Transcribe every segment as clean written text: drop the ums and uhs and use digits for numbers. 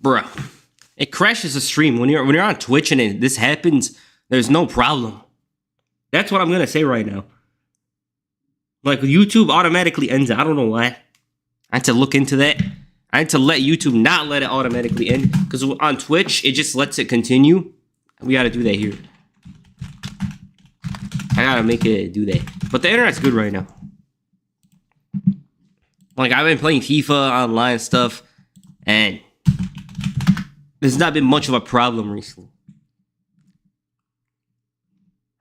Bruh, it crashes the stream. When you're on Twitch and this happens, there's no problem. That's what I'm gonna say right now. Like, YouTube automatically ends it. I don't know why. I had to look into that. I had to let YouTube not let it automatically end. Because on Twitch, it just lets it continue. We gotta do that here. I gotta make it do that. But the internet's good right now. Like, I've been playing FIFA online stuff, and there's not been much of a problem recently.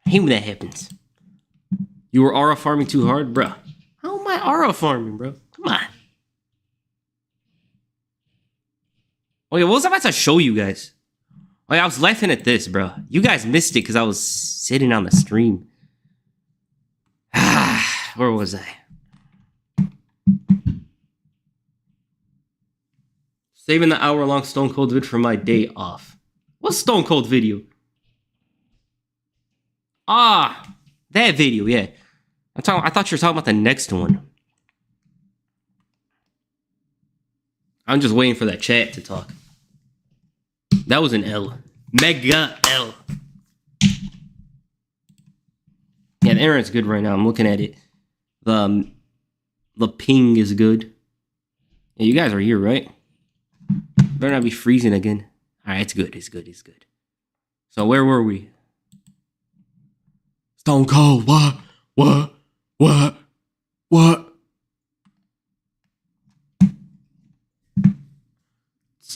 I hate when that happens. You were aura farming too hard? Bruh. How am I aura farming, bro? Come on. Okay, what was I about to show you guys? Oh yeah, I was laughing at this, bro. You guys missed it because I was sitting on the stream. Where was I? Saving the hour-long Stone Cold vid for my day off. What Stone Cold video? Ah, that video, yeah. I thought you were talking about the next one. I'm just waiting for that chat to talk. That was an L. Mega L. Yeah, the internet's good right now. I'm looking at it. The ping is good. Yeah, you guys are here, right? Better not be freezing again. Alright, it's good. It's good. It's good. So where were we? Stone Cold. What? What's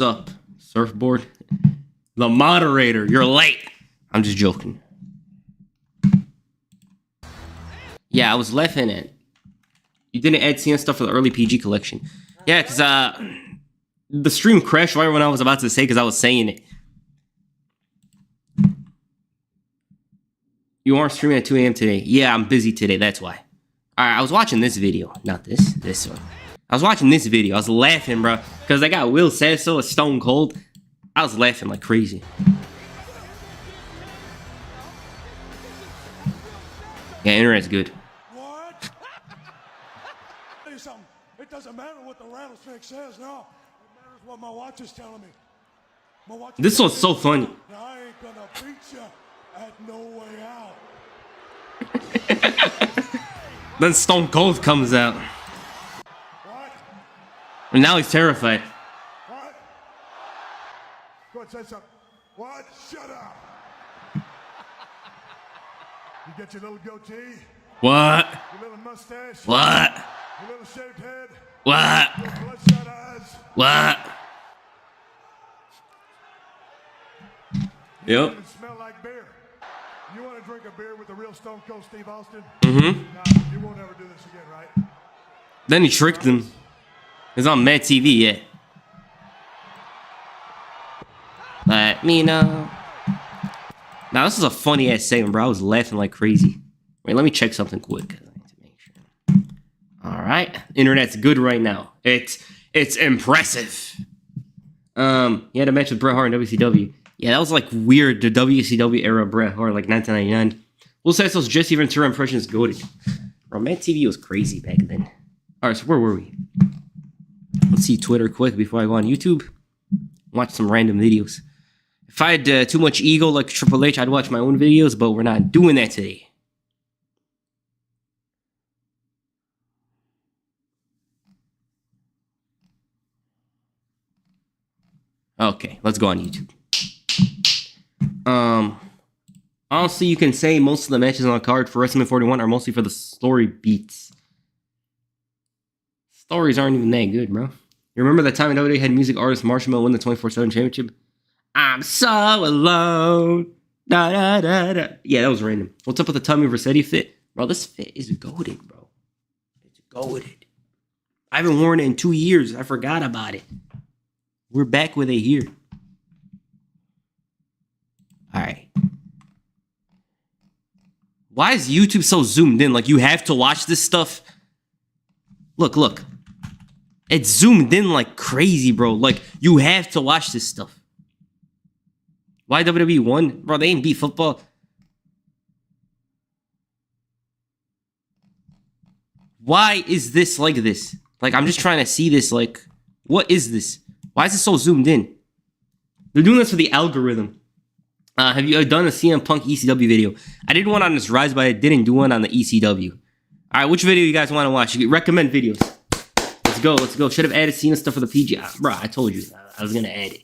up, surfboard? The moderator, you're late. I'm just joking. Yeah, I was laughing at. You didn't add CN stuff for the early PG collection. Yeah, because the stream crashed right when I was about to say, because I was saying it. You aren't streaming at 2 a.m. today. Yeah, I'm busy today, that's why. Alright, I was watching this video. Not this one. I was watching this video. I was laughing, bro. Because I got Will Sasso as Stone Cold. I was laughing like crazy. Yeah, internet's good. What? Tell you something. It doesn't matter what the rattlesnake says now. It matters what my watch is telling me. My watch This one's so funny. I ain't gonna beat you at no way out. Then Stone Cold comes out. What? And now he's terrified. What? Go ahead, say something. What? Shut up. You get your little goatee? What? Your little mustache? What? Your little shaved head? What? Your bloodshot eyes? What? You Yep. even smell like beer. You want to drink a beer with the real Stone Cold Steve Austin? Mm-hmm. Nah, you won't ever do this again, right? Then he tricked him. It's on Mad TV, yeah. Let me know. Now, this is a funny ass segment, bro. I was laughing like crazy. Wait, let me check something quick. I need to make sure. Alright. Internet's good right now. It's impressive. He had a match with Bret Hart in WCW. Yeah, that was like weird. The WCW era Bret Hart, like 1999. Will Sasso's Jesse Ventura impression is goated. Bro, Mad TV was crazy back then. Alright, so where were we? Let's see Twitter quick before I go on YouTube. Watch some random videos. If I had too much ego like Triple H, I'd watch my own videos, but we're not doing that today. Okay, let's go on YouTube. Honestly, you can say most of the matches on the card for WrestleMania 41 are mostly for the story beats. Stories aren't even that good, bro. You remember that time WWE had music artist Marshmallow win the 24/7 championship? I'm so alone. Da, da, da, da. Yeah, that was random. What's up with the Tommy Vercetti fit? Bro, this fit is goated, bro. It's goated. I haven't worn it in 2 years. I forgot about it. We're back with it here. Alright. Why is YouTube so zoomed in? Like, you have to watch this stuff? Look. It's zoomed in like crazy, bro. Like, you have to watch this stuff. Why WWE won? Bro, they ain't beat football. Why is this like this? Like, I'm just trying to see this, like, what is this? Why is it so zoomed in? They're doing this for the algorithm. Have you done a CM Punk ECW video? I did one on this Rise, but I didn't do one on the ECW. All right, which video you guys want to watch? You recommend videos. Let's go. Let's go. Should have added Cena stuff for the PG. Bro, I told you I was going to add it.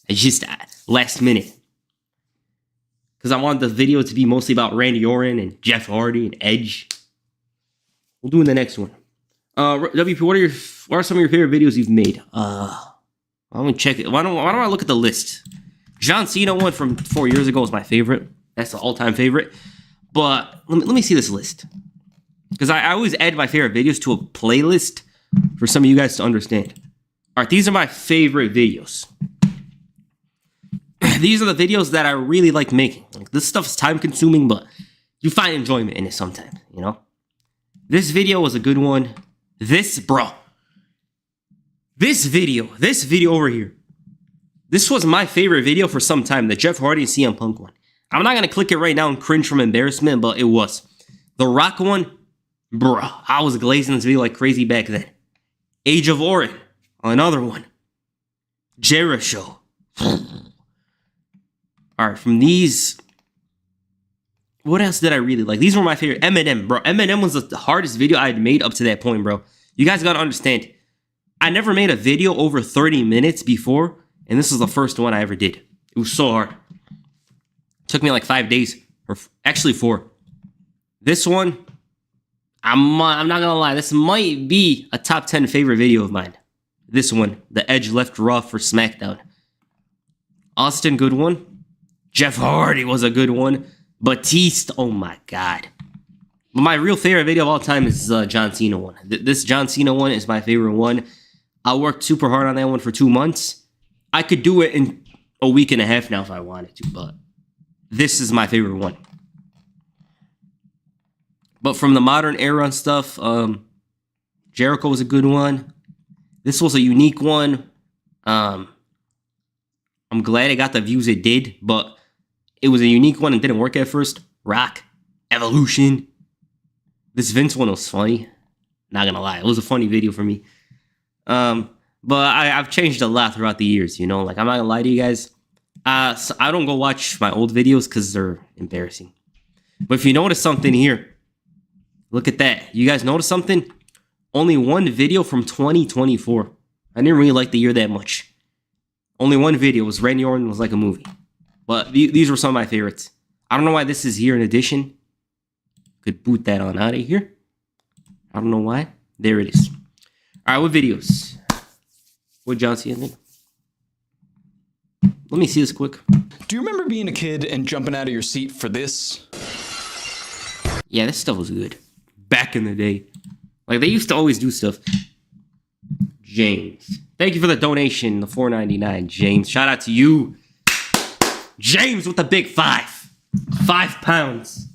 It's just last minute. Because I wanted the video to be mostly about Randy Orton and Jeff Hardy and Edge. We'll do in the next one. WP, what are some of your favorite videos you've made? I'm going to check it. Why don't I look at the list? John Cena one from 4 years ago was my favorite. That's the all-time favorite. But let me see this list. Because I always add my favorite videos to a playlist for some of you guys to understand. All right, these are my favorite videos. These are the videos that I really like making. Like, this stuff is time-consuming, but you find enjoyment in it sometimes, you know? This video was a good one. This video over here. This was my favorite video for some time, the Jeff Hardy and CM Punk one. I'm not going to click it right now and cringe from embarrassment, but it was. The Rock one, bro, I was glazing this video like crazy back then. Age of Orton, another one. Jericho. Alright, from these, what else did I really like? These were my favorite. Eminem, bro. Eminem was the hardest video I had made up to that point, bro. You guys gotta understand, I never made a video over 30 minutes before, and this was the first one I ever did. It was so hard. It took me like 5 days, or actually 4. This one, I'm not gonna lie, this might be a top 10 favorite video of mine. This one, the Edge left Raw for SmackDown. Austin, good one. Jeff Hardy was a good one. Batista, oh my god. But my real favorite video of all time is John Cena one. This John Cena one is my favorite one. I worked super hard on that one for 2 months. I could do it in a week and a half now if I wanted to, but this is my favorite one. But from the modern era and stuff, Jericho was a good one. This was a unique one. I'm glad it got the views it did, but it was a unique one and didn't work at first. Rock, Evolution. This Vince one was funny. Not gonna lie, it was a funny video for me. But I've changed a lot throughout the years, you know? Like, I'm not gonna lie to you guys. So I don't go watch my old videos because they're embarrassing. But if you notice something here, look at that. You guys notice something? Only one video from 2024. I didn't really like the year that much. Only one video was Randy Orton was like a movie. But these were some of my favorites. I don't know why this is here in addition. Could boot that on out of here. I don't know why. There it is. All right, what videos? What John Cena think? Let me see this quick. Do you remember being a kid and jumping out of your seat for this? Yeah, this stuff was good. Back in the day. Like, they used to always do stuff. James. Thank you for the donation, the $4.99, James. Shout out to you. James with the big 5. 5 pounds.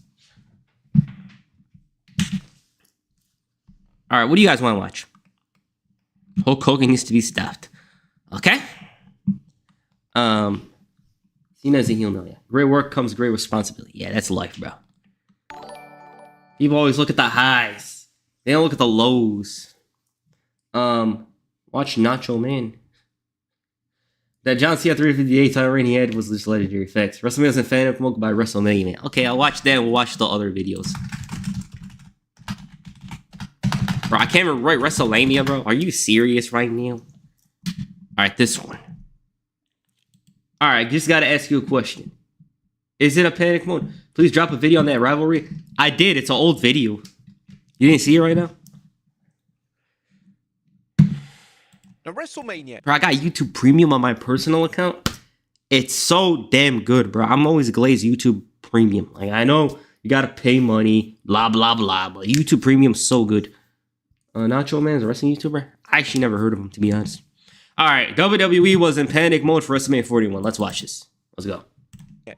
All right, what do you guys want to watch? Hulk Hogan needs to be stopped. Okay? Cena's a heel now, yeah. Great work comes great responsibility. Yeah, that's life, bro. People always look at the highs. They don't look at the lows. Watch Nacho Man. That John Cena 358 title reign he had was just legendary facts. WrestleMania's a fan of Milk by WrestleMania, man. Okay, I'll watch that and we'll watch the other videos. Bro, I can't even write WrestleMania, bro. Are you serious right now? Alright, this one. Alright, just gotta ask you a question. Is it a panic mode? Please drop a video on that rivalry. I did. It's an old video. You didn't see it right now? Now, WrestleMania. Bro, I got YouTube Premium on my personal account. It's so damn good, bro. I'm always glazed YouTube Premium. Like, I know you gotta pay money, blah, blah, blah, but YouTube Premium's so good. Nacho Man's a wrestling YouTuber? I actually never heard of him, to be honest. Alright, WWE was in panic mode for WrestleMania 41. Let's watch this. Let's go.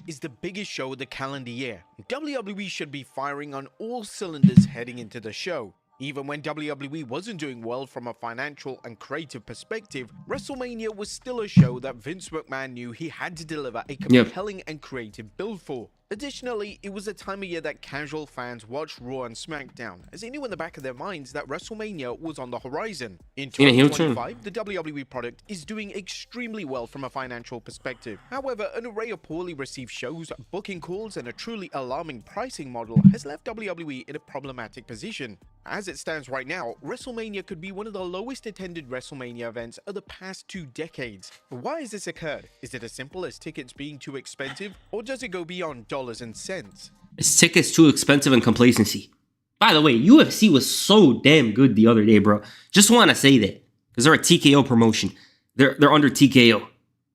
Is the biggest show of the calendar year. WWE should be firing on all cylinders heading into the show. Even when WWE wasn't doing well from a financial and creative perspective, WrestleMania was still a show that Vince McMahon knew he had to deliver a compelling and creative build for. Additionally, it was a time of year that casual fans watched Raw and SmackDown, as they knew in the back of their minds that WrestleMania was on the horizon. In 2025, the WWE product is doing extremely well from a financial perspective. However, an array of poorly received shows, booking calls, and a truly alarming pricing model has left WWE in a problematic position. As it stands right now, WrestleMania could be one of the lowest attended WrestleMania events of the past 2 decades. Why has this occurred? Is it as simple as tickets being too expensive, or does it go beyond dollars and cents? It's tickets too expensive and complacency. By the way, UFC was so damn good the other day, bro. Just want to say that because they're a TKO promotion. They're under TKO.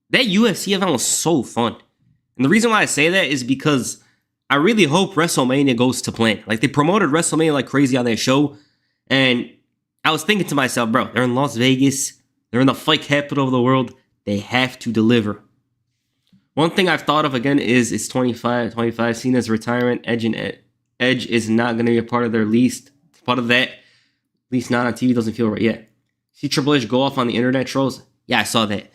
That UFC event was so fun, and the reason why I say that is because I really hope WrestleMania goes to plan. Like, they promoted WrestleMania like crazy on their show, and I was thinking to myself, bro, they're in Las Vegas. They're in the fight capital of the world. They have to deliver. One thing I've thought of again is it's 25 Cena's retirement. Edge is not going to be a part of their least. Part of that, at least not on TV, doesn't feel right yet. See Triple H go off on the internet trolls? Yeah, I saw that.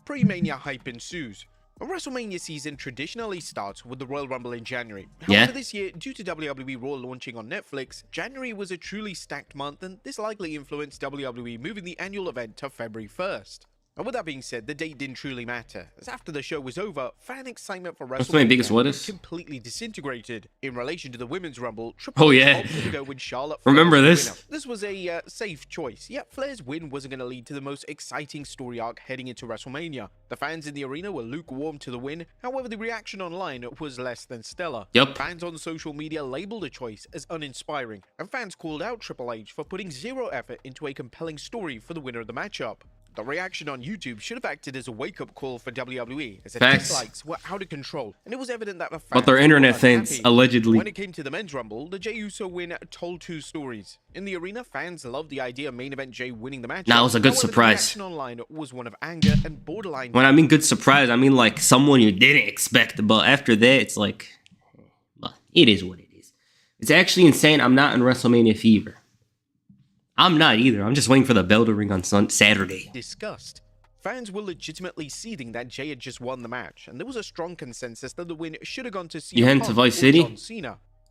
Pre-Mania hype ensues. A WrestleMania season traditionally starts with the Royal Rumble in January. However, this year, due to WWE Raw launching on Netflix, January was a truly stacked month, and this likely influenced WWE moving the annual event to February 1st. And with that being said, the date didn't truly matter, as after the show was over, fan excitement for WrestleMania completely disintegrated. In relation to the Women's Rumble, Triple H opted to go with Charlotte Flair. Remember this? Winner. This was a safe choice, yet Flair's win wasn't going to lead to the most exciting story arc heading into WrestleMania. The fans in the arena were lukewarm to the win, however the reaction online was less than stellar. Fans on social media labeled the choice as uninspiring, and fans called out Triple H for putting zero effort into a compelling story for the winner of the matchup. The reaction on YouTube should have acted as a wake-up call for WWE, as the dislikes were out of control, and it was evident that the fans but their internet fans, allegedly. When it came to the men's rumble, the Jey Uso win told 2 stories. In the arena, fans loved the idea of main event Jey winning the match. Nah, it was a good surprise. The reaction online was one of anger and borderline. When I mean good surprise, I mean like someone you didn't expect, but after that, it's like, well, it is what it is. It's actually insane. I'm not in WrestleMania fever. I'm not either. I'm just waiting for the bell to ring on Saturday. Disgust. Fans were legitimately seething that Jey had just won the match, and there was a strong consensus that the win should have gone to Cena. You heading to Vice City?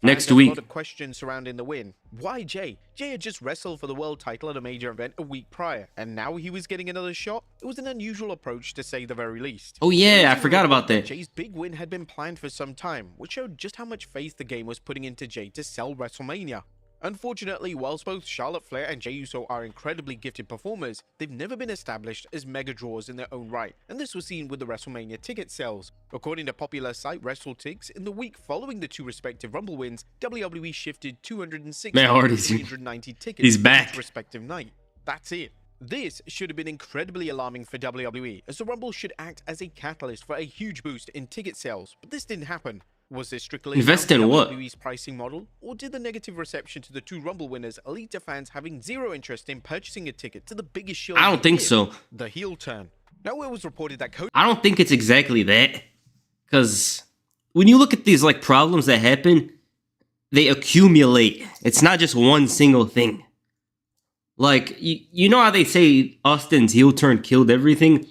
Next week. A lot of questions surrounding the win. Why Jey? Jey had just wrestled for the world title at a major event a week prior, and now he was getting another shot? It was an unusual approach, to say the very least. Oh yeah, I forgot about that. Jey's big win had been planned for some time, which showed just how much faith the game was putting into Jey to sell WrestleMania. Unfortunately, whilst both Charlotte Flair and Jey Uso are incredibly gifted performers, they've never been established as mega draws in their own right, and this was seen with the WrestleMania ticket sales. According to popular site WrestleTix, in the week following the 2 respective Rumble wins, WWE shifted 260 to 390 tickets He's back. each respective night. That's it. This should have been incredibly alarming for WWE, as the Rumble should act as a catalyst for a huge boost in ticket sales, but this didn't happen. Was this strictly invest in WWE's pricing model, or did the negative reception to the 2 Rumble winners lead to fans having zero interest in purchasing a ticket to the biggest show? I don't think so. The heel turn. Now it was reported that I don't think it's exactly that, because when you look at these like problems that happen, they accumulate. It's not just one single thing. Like you know how they say Austin's heel turn killed everything?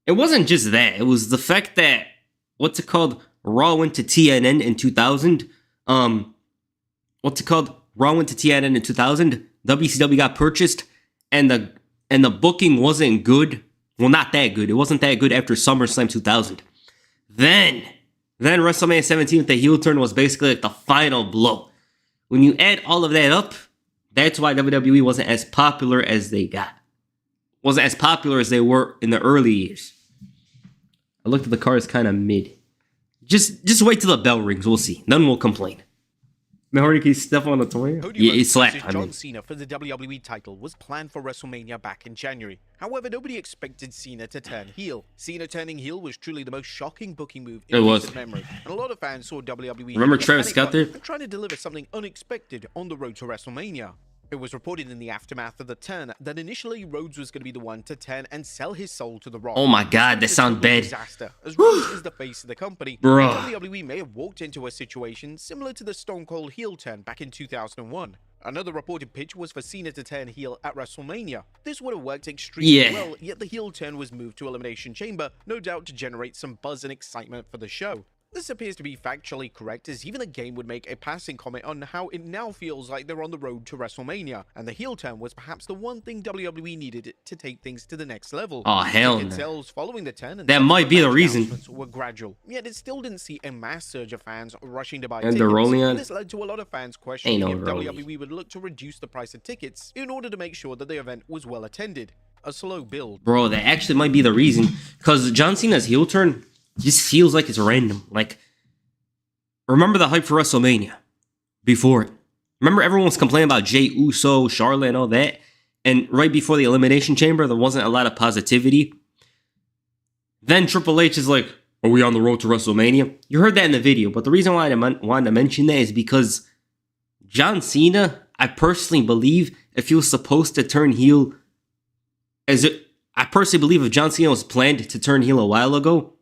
It wasn't just that. It was the fact that what's it called? Raw went to TNN in 2000. Raw went to TNN in 2000. WCW got purchased, and the booking wasn't good. Well, not that good. It wasn't that good after SummerSlam 2000. Then WrestleMania 17 with the heel turn was basically like the final blow. When you add all of that up, that's why WWE wasn't as popular as they got. Wasn't as popular as they were in the early years. I looked at the card, it's kind of mid. Just wait till the bell rings. We'll see. None will complain. Mahoney, can you step on the toy? Yeah, he slapped. John Cena for the WWE title was planned for WrestleMania back in January. However, nobody expected Cena to turn heel. Cena turning heel was truly the most shocking booking move in recent memory, and a lot of fans saw WWE. Remember Travis Scott there? And trying to deliver something unexpected on the road to WrestleMania. It was reported in the aftermath of the turn that initially Rhodes was going to be the one to turn and sell his soul to The Rock. Oh my God, that sounds bad. Disaster, as Rhodes is the face of the company. WWE may have walked into a situation similar to the Stone Cold heel turn back in 2001. Another reported pitch was for Cena to turn heel at WrestleMania. This would have worked extremely well, yet the heel turn was moved to Elimination Chamber, no doubt to generate some buzz and excitement for the show. This appears to be factually correct, as even the game would make a passing comment on how it now feels like they're on the road to WrestleMania, and the heel turn was perhaps the one thing WWE needed to take things to the next level. Oh, hell no. Ticket sales following the turn and that might be the reason. Were gradual, yet it still didn't see a mass surge of fans rushing to buy And tickets. they're rolling on. This led to a lot of fans questioning no if rolling. WWE would look to reduce the price of tickets in order to make sure that the event was well attended. A slow build. Bro, that actually might be the reason. Because John Cena's heel turn just feels like it's random. Like, remember the hype for WrestleMania before it? Remember everyone was complaining about Jey Uso, Charlotte, and all that? And right before the Elimination Chamber, there wasn't a lot of positivity. Then Triple H is like, are we on the road to WrestleMania? You heard that in the video, but the reason why I wanted to mention that is because John Cena, I personally believe, if he was supposed to turn heel, I personally believe if John Cena was planned to turn heel a while ago,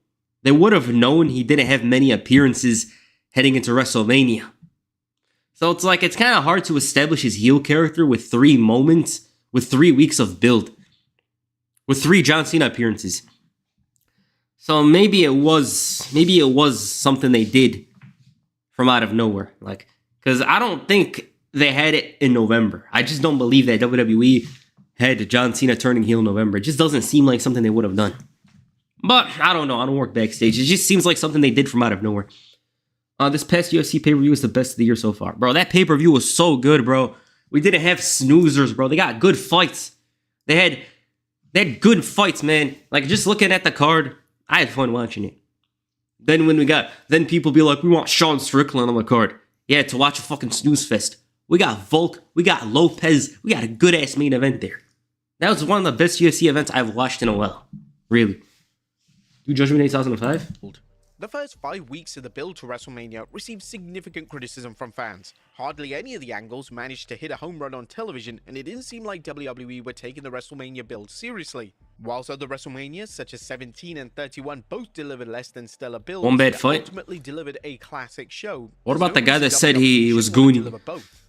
they would have known he didn't have many appearances heading into WrestleMania. So it's like, it's kind of hard to establish his heel character with 3 moments, with 3 weeks of build, with 3 John Cena appearances. So maybe it was something they did from out of nowhere. Like, because I don't think they had it in November. I just don't believe that WWE had John Cena turning heel in November. It just doesn't seem like something they would have done. But I don't know. I don't work backstage. It just seems like something they did from out of nowhere. This past UFC pay-per-view was the best of the year so far. Bro, that pay-per-view was so good, bro. We didn't have snoozers, bro. They got good fights. They had good fights, man. Like, just looking at the card, I had fun watching it. Then people be like, we want Sean Strickland on the card. Yeah, to watch a fucking snooze fest. We got Volk, we got Lopez, we got a good-ass main event there. That was one of the best UFC events I've watched in a while. Really. Do Judgment Day 2005? The first 5 weeks of the build to WrestleMania received significant criticism from fans. Hardly any of the angles managed to hit a home run on television, and it didn't seem like WWE were taking the WrestleMania build seriously. Whilst other WrestleManias, such as 17 and 31, both delivered less than stellar builds, one bad fight. Ultimately delivered a classic show. What about the guy that said he was gooning?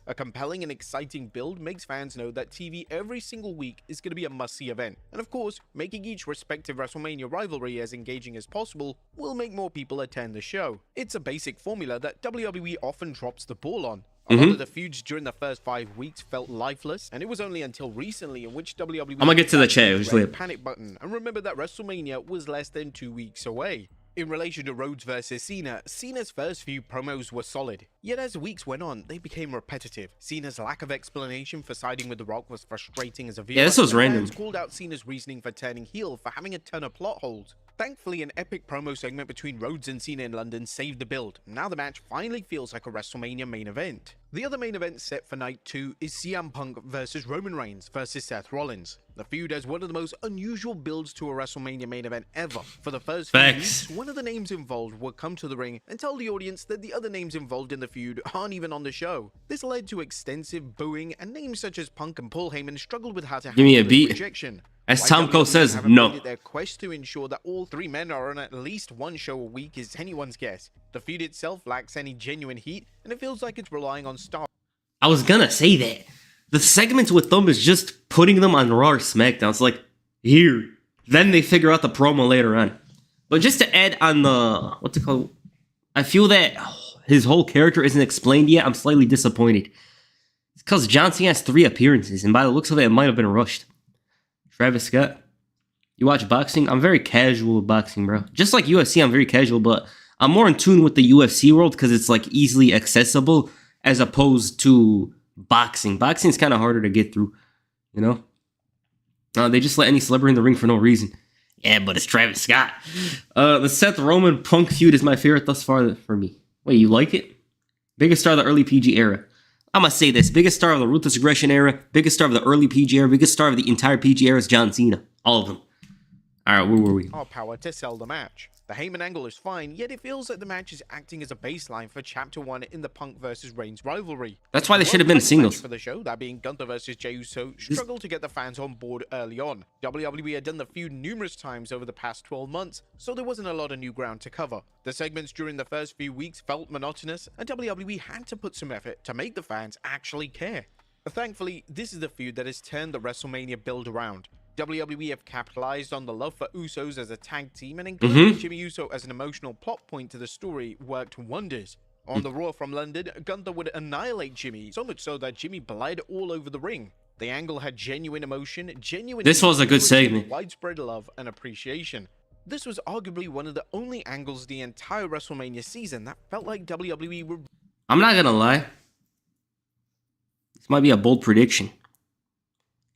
A compelling and exciting build makes fans know that TV every single week is going to be a must-see event. And of course, making each respective WrestleMania rivalry as engaging as possible will make more people attend the show. It's a basic formula that WWE often drops the ball on. A lot of the feuds during the first 5 weeks felt lifeless, and it was only until recently in which WWE... I'm gonna get to the chat. Panic button, and remember that WrestleMania was less than 2 weeks away. In relation to Rhodes versus Cena, Cena's first few promos were solid, yet as weeks went on, they became repetitive. Cena's lack of explanation for siding with The Rock was frustrating as a viewer. Yeah, this was random. Fans called out Cena's reasoning for turning heel for having a ton of plot holes. Thankfully, an epic promo segment between Rhodes and Cena in London saved the build. Now the match finally feels like a WrestleMania main event. The other main event set for night 2 is CM Punk versus Roman Reigns versus Seth Rollins. The feud has one of the most unusual builds to a WrestleMania main event ever. For the first few weeks, one of the names involved will come to the ring and tell the audience that the other names involved in the feud aren't even on the show. This led to extensive booing, and names such as Punk and Paul Heyman struggled with how to handle the rejection. As Tomko says, no. Their quest to ensure that all 3 men are on at least one show a week is anyone's guess. The feud itself lacks any genuine heat, and it feels like it's relying on stars. I was gonna say that. The segments with them is just putting them on Raw or SmackDown. It's like, here. Then they figure out the promo later on. But just to add on the, what's it called? I feel that his whole character isn't explained yet. I'm slightly disappointed. It's because John Cena has 3 appearances, and by the looks of it might have been rushed. Travis Scott, you watch boxing? I'm very casual with boxing, bro. Just like UFC, I'm very casual, but I'm more in tune with the UFC world because it's like easily accessible as opposed to boxing. Boxing is kind of harder to get through, you know? They just let any celebrity in the ring for no reason. Yeah, but it's Travis Scott. The Seth Roman Punk feud is my favorite thus far for me. Wait, you like it? Biggest star of the early PG era. I'm gonna say this. Biggest star of the Ruthless Aggression era, biggest star of the early PG era, biggest star of the entire PG era is John Cena. All of them. Alright, where were we? Our power to sell the match. The Heyman angle is fine, yet it feels like the match is acting as a baseline for Chapter 1 in the Punk vs. Reigns rivalry. That's why they should have been singles. For the show, that being Gunther vs. Jey Uso, struggled to get the fans on board early on. WWE had done the feud numerous times over the past 12 months, so there wasn't a lot of new ground to cover. The segments during the first few weeks felt monotonous, and WWE had to put some effort to make the fans actually care. Thankfully, this is the feud that has turned the WrestleMania build around. WWE have capitalized on the love for Usos as a tag team, and including Jimmy Uso as an emotional plot point to the story worked wonders. On the Raw from London, Gunther would annihilate Jimmy, so much so that Jimmy bled all over the ring. The angle had genuine emotion, This was a good segment. Widespread love and appreciation. This was arguably one of the only angles the entire WrestleMania season that felt like WWE were... I'm not gonna lie. This might be a bold prediction.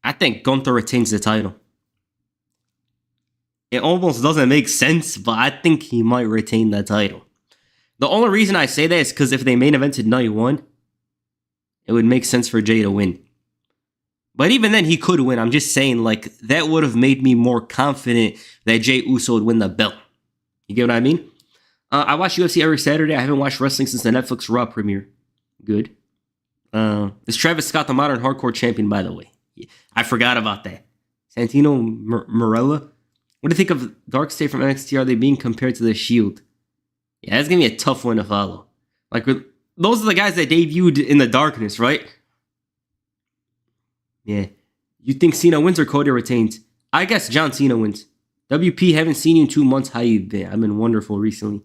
I think Gunther retains the title. It almost doesn't make sense, but I think he might retain that title. The only reason I say that is because if they main evented night 1, it would make sense for Jey to win. But even then, he could win. I'm just saying, like, that would have made me more confident that Jey Uso would win the belt. You get what I mean? I watch UFC every Saturday. I haven't watched wrestling since the Netflix Raw premiere. Good. Is Travis Scott the modern hardcore champion, by the way? I forgot about that. Santino Marella? What do you think of Dark State from NXT? Are they being compared to The Shield? Yeah, that's going to be a tough one to follow. Like, those are the guys that debuted in the darkness, right? Yeah. You think Cena wins or Cody retains? I guess John Cena wins. WP, haven't seen you in 2 months. How you been? I've been wonderful recently.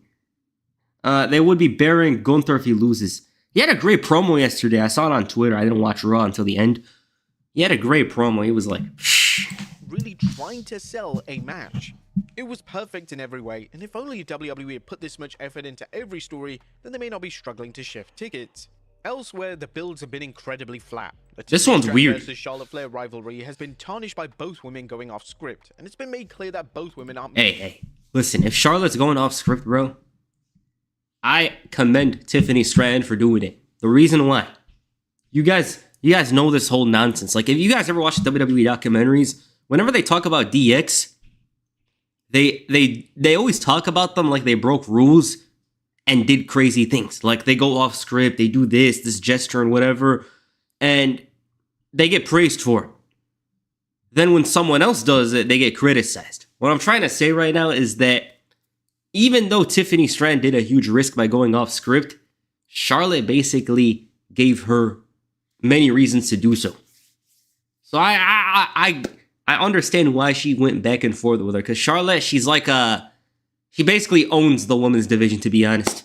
They would be burying Gunther if he loses. He had a great promo yesterday. I saw it on Twitter. I didn't watch Raw until the end. He had a great promo. He was like, really trying to sell a match. It was perfect in every way, and if only WWE had put this much effort into every story, then they may not be struggling to shift tickets. Elsewhere, the builds have been incredibly flat. This one's weird. The Charlotte Flair rivalry has been tarnished by both women going off script, and it's been made clear that both women aren't... Hey, listen, if Charlotte's going off script, bro, I commend Tiffany Stratton for doing it. The reason why, you guys know this whole nonsense. Like, if you guys ever watch WWE documentaries, whenever they talk about DX, they always talk about them like they broke rules and did crazy things. Like, they go off script, they do this gesture and whatever, and they get praised for it. Then when someone else does it, they get criticized. What I'm trying to say right now is that even though Tiffany Stratton did a huge risk by going off script, Charlotte basically gave her many reasons to do so. So I understand why she went back and forth with her, because Charlotte, she's like she basically owns the women's division, to be honest.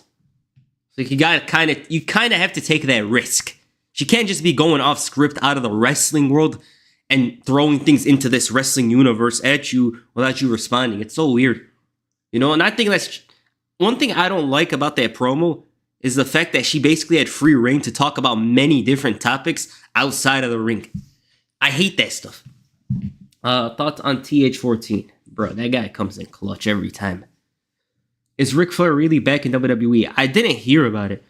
So you kind of have to take that risk. She can't just be going off script out of the wrestling world and throwing things into this wrestling universe at you without you responding. It's so weird. You know, and I think that's one thing I don't like about that promo is the fact that she basically had free reign to talk about many different topics outside of the ring. I hate that stuff. Thoughts on TH14? Bro, that guy comes in clutch every time. Is Ric Flair really back in WWE? I didn't hear about it.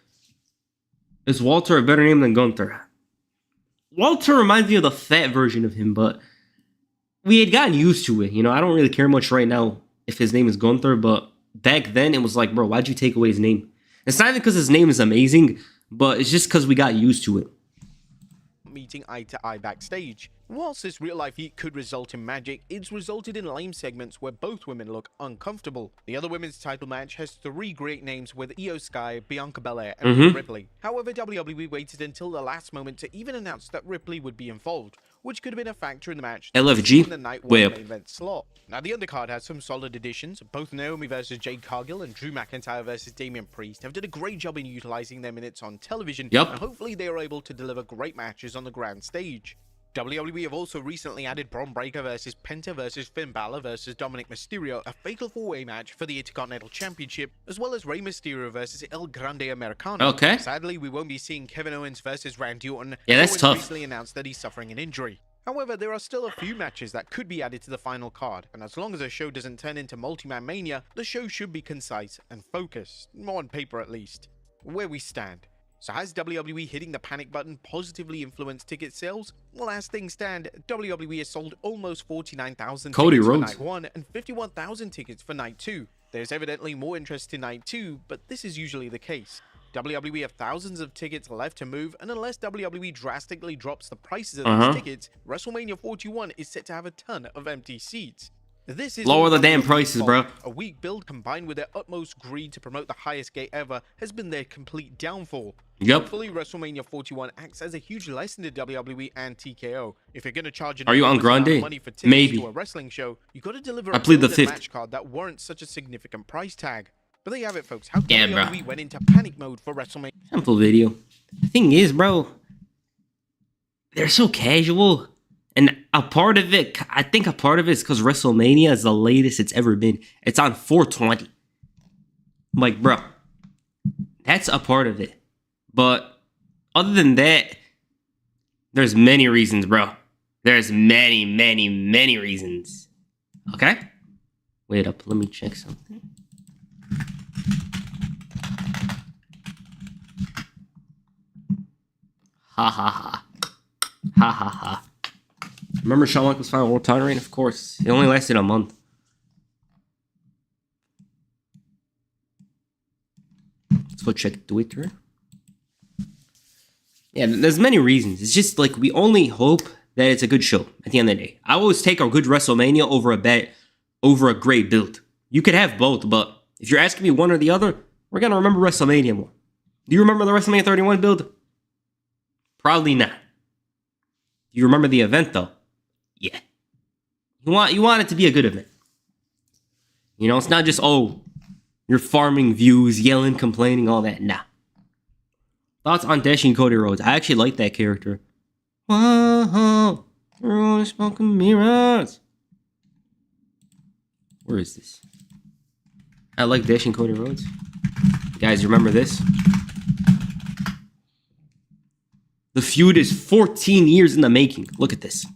Is Walter a better name than Gunther? Walter reminds me of the fat version of him, but we had gotten used to it. You know, I don't really care much right now if his name is Gunther, but back then it was like, bro, why'd you take away his name? It's not even because his name is amazing, but it's just because we got used to it. Meeting eye to eye backstage. Whilst this real life heat could result in magic, it's resulted in lame segments where both women look uncomfortable. The other women's title match has 3 great names with Io Sky, Bianca Belair, and Rhea Ripley. However, WWE waited until the last moment to even announce that Ripley would be involved, which could have been a factor in the match. LFG? In the night one main event slot. Now, the undercard has some solid additions. Both Naomi versus Jade Cargill and Drew McIntyre versus Damian Priest have done a great job in utilizing their minutes on television, and hopefully they are able to deliver great matches on the grand stage. WWE have also recently added Bron Breakker versus Penta versus Finn Balor versus Dominic Mysterio, a fatal 4-way match for the Intercontinental Championship, as well as Rey Mysterio versus El Grande Americano. Okay. Sadly, we won't be seeing Kevin Owens versus Randy Orton. Yeah, that's tough. Recently announced that he's suffering an injury. However, there are still a few matches that could be added to the final card, and as long as the show doesn't turn into multi-man mania, the show should be concise and focused, on paper at least. Where we stand. So has WWE hitting the panic button positively influenced ticket sales? Well, as things stand, WWE has sold almost 49,000 tickets for night 1 and 51,000 tickets for night 2. There's evidently more interest in night 2, but this is usually the case. WWE have thousands of tickets left to move, and unless WWE drastically drops the prices of these tickets, WrestleMania 41 is set to have a ton of empty seats. This is Lower the damn WWE's prices, fault. bro. A weak build combined with their utmost greed to promote the highest gate ever has been their complete downfall. Yep. Hopefully, WrestleMania 41 acts as a huge lesson to WWE and TKO. If you're gonna charge an Are you on enormous amount of Grande? money for tickets Maybe. to a wrestling show, you gotta deliver I a plead the build and fifth. match card that warrants such a significant price tag. But there you have it, folks. How Yeah, bro. WWE went into panic mode for WrestleMania. Simple video. The thing is, bro, they're so casual. And a part of it, I think a part of it is because WrestleMania is the latest it's ever been. It's on 420. I'm like, bro, that's a part of it. But other than that, there's many reasons, bro. There's many, many, many reasons. Okay? Wait up, let me check something. Ha ha ha. Ha ha ha. Remember Shawn Michaels' final world title reign? Of course. It only lasted a month. Let's go check Twitter. Yeah, there's many reasons. It's just like we only hope that it's a good show at the end of the day. I always take a good WrestleMania over a great build. You could have both, but if you're asking me one or the other, we're gonna remember WrestleMania more. Do you remember the WrestleMania 31 build? Probably not. Do you remember the event though? Yeah. You want it to be a good event. You know, it's not just, oh, you're farming views, yelling, complaining, all that. Nah. Thoughts on Dashing Cody Rhodes? I actually like that character. Whoa, you're only smoking mirrors. Where is this? I like Dashing Cody Rhodes. Guys, remember this? The feud is 14 years in the making. Look at this.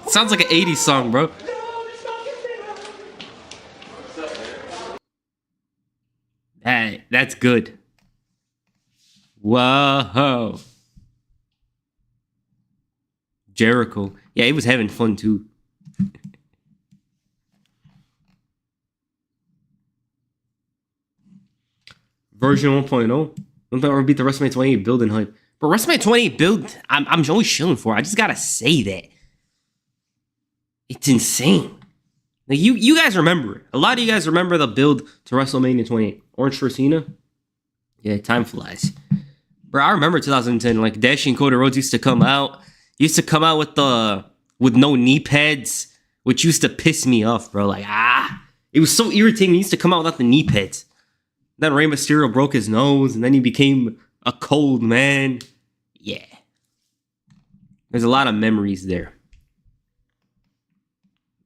Sounds like an 80s song, bro. Hey, that's good. Whoa. Jericho. Yeah, he was having fun too. Version 1.0. Don't ever beat the WrestleMania 28 build and hype. But WrestleMania 28 build, I'm always chilling for. I just gotta say that. It's insane. Like you guys remember it. A lot of you guys remember the build to WrestleMania 28. Orange for Cena. Yeah, time flies. Bro, I remember 2010. Like Dashing Cody Rhodes used to come out. With no knee pads, which used to piss me off, bro. Like it was so irritating. He used to come out without the knee pads. Then Rey Mysterio broke his nose, and then he became a cold man. Yeah, there's a lot of memories there.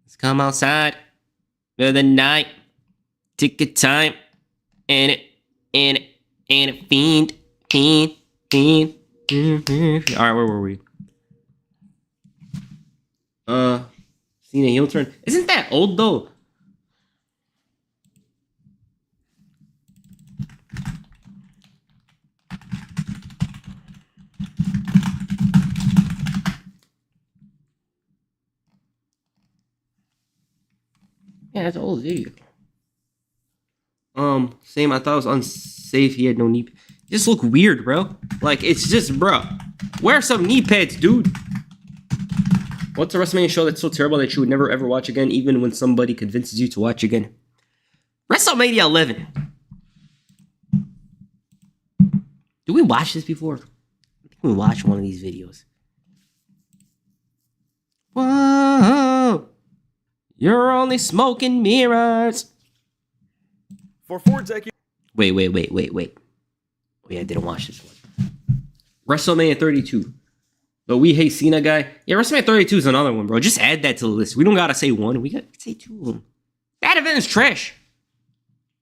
Let's come outside for the night. Ticket time. And it, fiend. All right, where were we? Cena heel turn. Isn't that old though? Yeah, that's an old video. Same. I thought it was unsafe. He had no knee. Just look weird, bro. Like it's just, bro. Wear some knee pads, dude. What's a WrestleMania show that's so terrible that you would never ever watch again, even when somebody convinces you to watch again? WrestleMania 11. Did we watch this before? I think we watched one of these videos. Whoa, you're only smoking mirrors. For 4 decades. Wait. Oh yeah, I didn't watch this one. WrestleMania 32. The We Hate Cena guy. Yeah, WrestleMania 32 is another one, bro. Just add that to the list. We don't gotta say one. We gotta say two of them. That event is trash.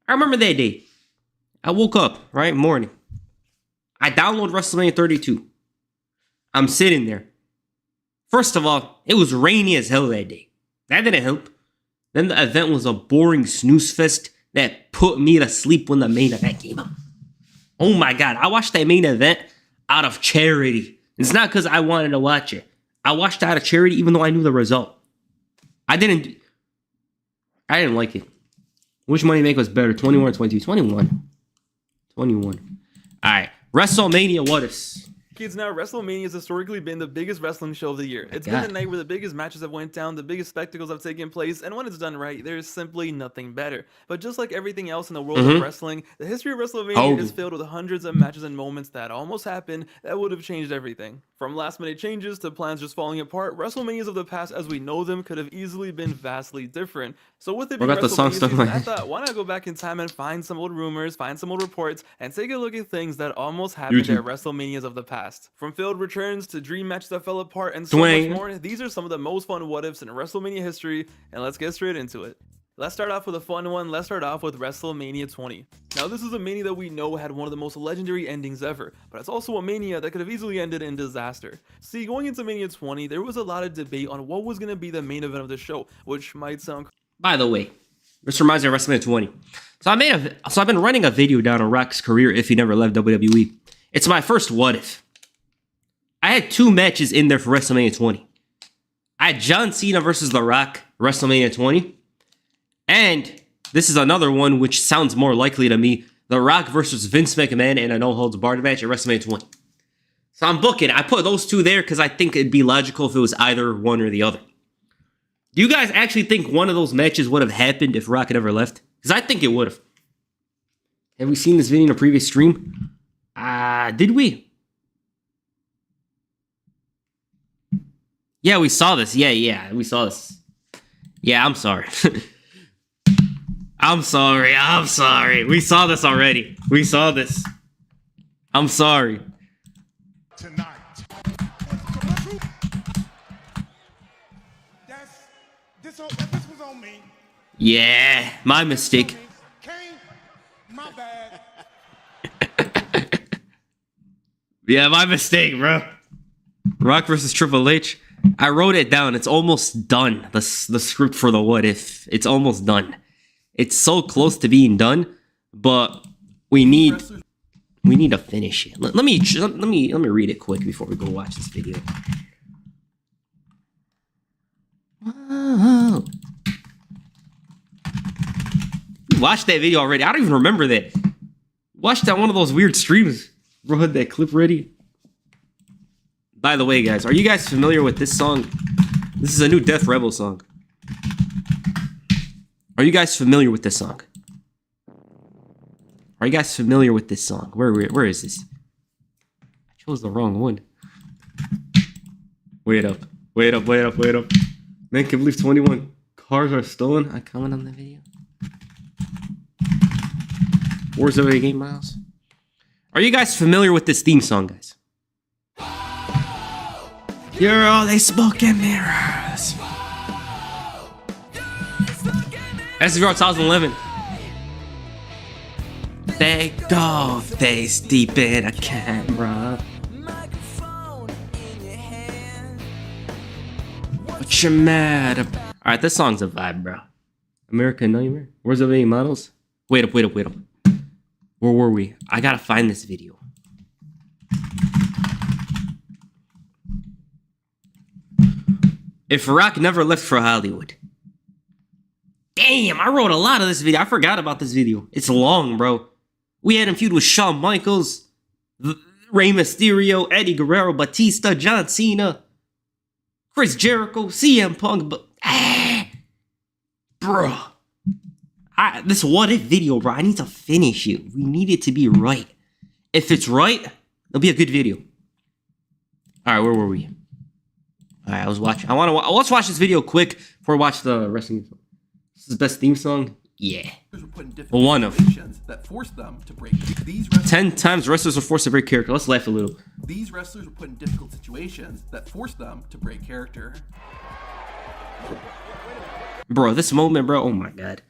I remember that day. I woke up, right, morning. I download WrestleMania 32. I'm sitting there. First of all, it was rainy as hell that day. That didn't help. Then the event was a boring snooze fest that put me to sleep when the main event came up. Oh my God, I watched that main event out of charity. It's not because I wanted to watch it. I watched it out of charity even though I knew the result. I didn't like it. Which money make was better, 21 or 22? 21. 21. All right, WrestleMania what ifs. Kids, now WrestleMania has historically been the biggest wrestling show of the year. It's been the night where the biggest matches have went down, the biggest spectacles have taken place, and when it's done right, there's simply nothing better. But just like everything else in the world of wrestling, the history of WrestleMania is filled with hundreds of matches and moments that almost happened that would have changed everything. From last-minute changes to plans just falling apart, WrestleManias of the past as we know them could have easily been vastly different. So with it being WrestleMania season, I thought, why not go back in time and find some old rumors, find some old reports, and take a look at things that almost happened at WrestleManias of the past. From failed returns to dream matches that fell apart and so much more, these are some of the most fun what-ifs in WrestleMania history, and let's get straight into it. Let's start off with a fun one. Let's start off with WrestleMania 20. Now, this is a Mania that we know had one of the most legendary endings ever, but it's also a Mania that could have easily ended in disaster. See, going into Mania 20, there was a lot of debate on what was going to be the main event of the show, which might sound... By the way, this reminds me of WrestleMania 20. So I've been running a video down on Rock's career if he never left WWE. It's my first what if. I had 2 matches in there for WrestleMania 20. I had John Cena versus The Rock, WrestleMania 20. And this is another one which sounds more likely to me. The Rock versus Vince McMahon in a no-holds-barred match at WrestleMania 20. So I'm booking. I put those 2 there because I think it'd be logical if it was either one or the other. Do you guys actually think one of those matches would have happened if Rock had ever left? Because I think it would have. Have we seen this video in a previous stream? Did we? Yeah, we saw this. Yeah, we saw this. Yeah, I'm sorry. I'm sorry. We saw this already. We saw this. I'm sorry. Tonight. This was on me. Yeah, my mistake. Kane, my bad. Yeah, my mistake, bro. Rock versus Triple H. I wrote it down. It's almost done. The script for the what if. It's almost done. It's so close to being done, but we need to finish it. Let me read it quick before we go watch this video. Wow. You watched that video already. I don't even remember that. Watched that one of those weird streams. Bro had that clip ready. By the way, guys, are you guys familiar with this song? This is a new Death Rebel song. Are you guys familiar with this song? Are you guys familiar with this song? Where is this? I chose the wrong one. Wait up. Man can believe 21 cars are stolen. I comment on the video. Where's the game, Miles? Are you guys familiar with this theme song, guys? You're all they smoke and mirrors. SVR 2011. They go face deep in a camera. What you mad about? Alright, this song's a vibe, bro. American Nightmare. Where's the video models? Wait up. Where were we? I gotta find this video. If Rock never left for Hollywood. Damn, I wrote a lot of this video. I forgot about this video. It's long, bro. We had him feud with Shawn Michaels, Rey Mysterio, Eddie Guerrero, Batista, John Cena, Chris Jericho, CM Punk, bro. This what if video, bro. I need to finish it. We need it to be right. If it's right, it'll be a good video. All right, where were we? All right, I was watching. Let's watch this video quick before we watch the wrestling. This is the best theme song. Yeah. One of that forced them to break. 10 times wrestlers are forced to break character. Let's laugh a little. These wrestlers were put in difficult situations that forced them to break character. Bro, this moment, bro. Oh my god.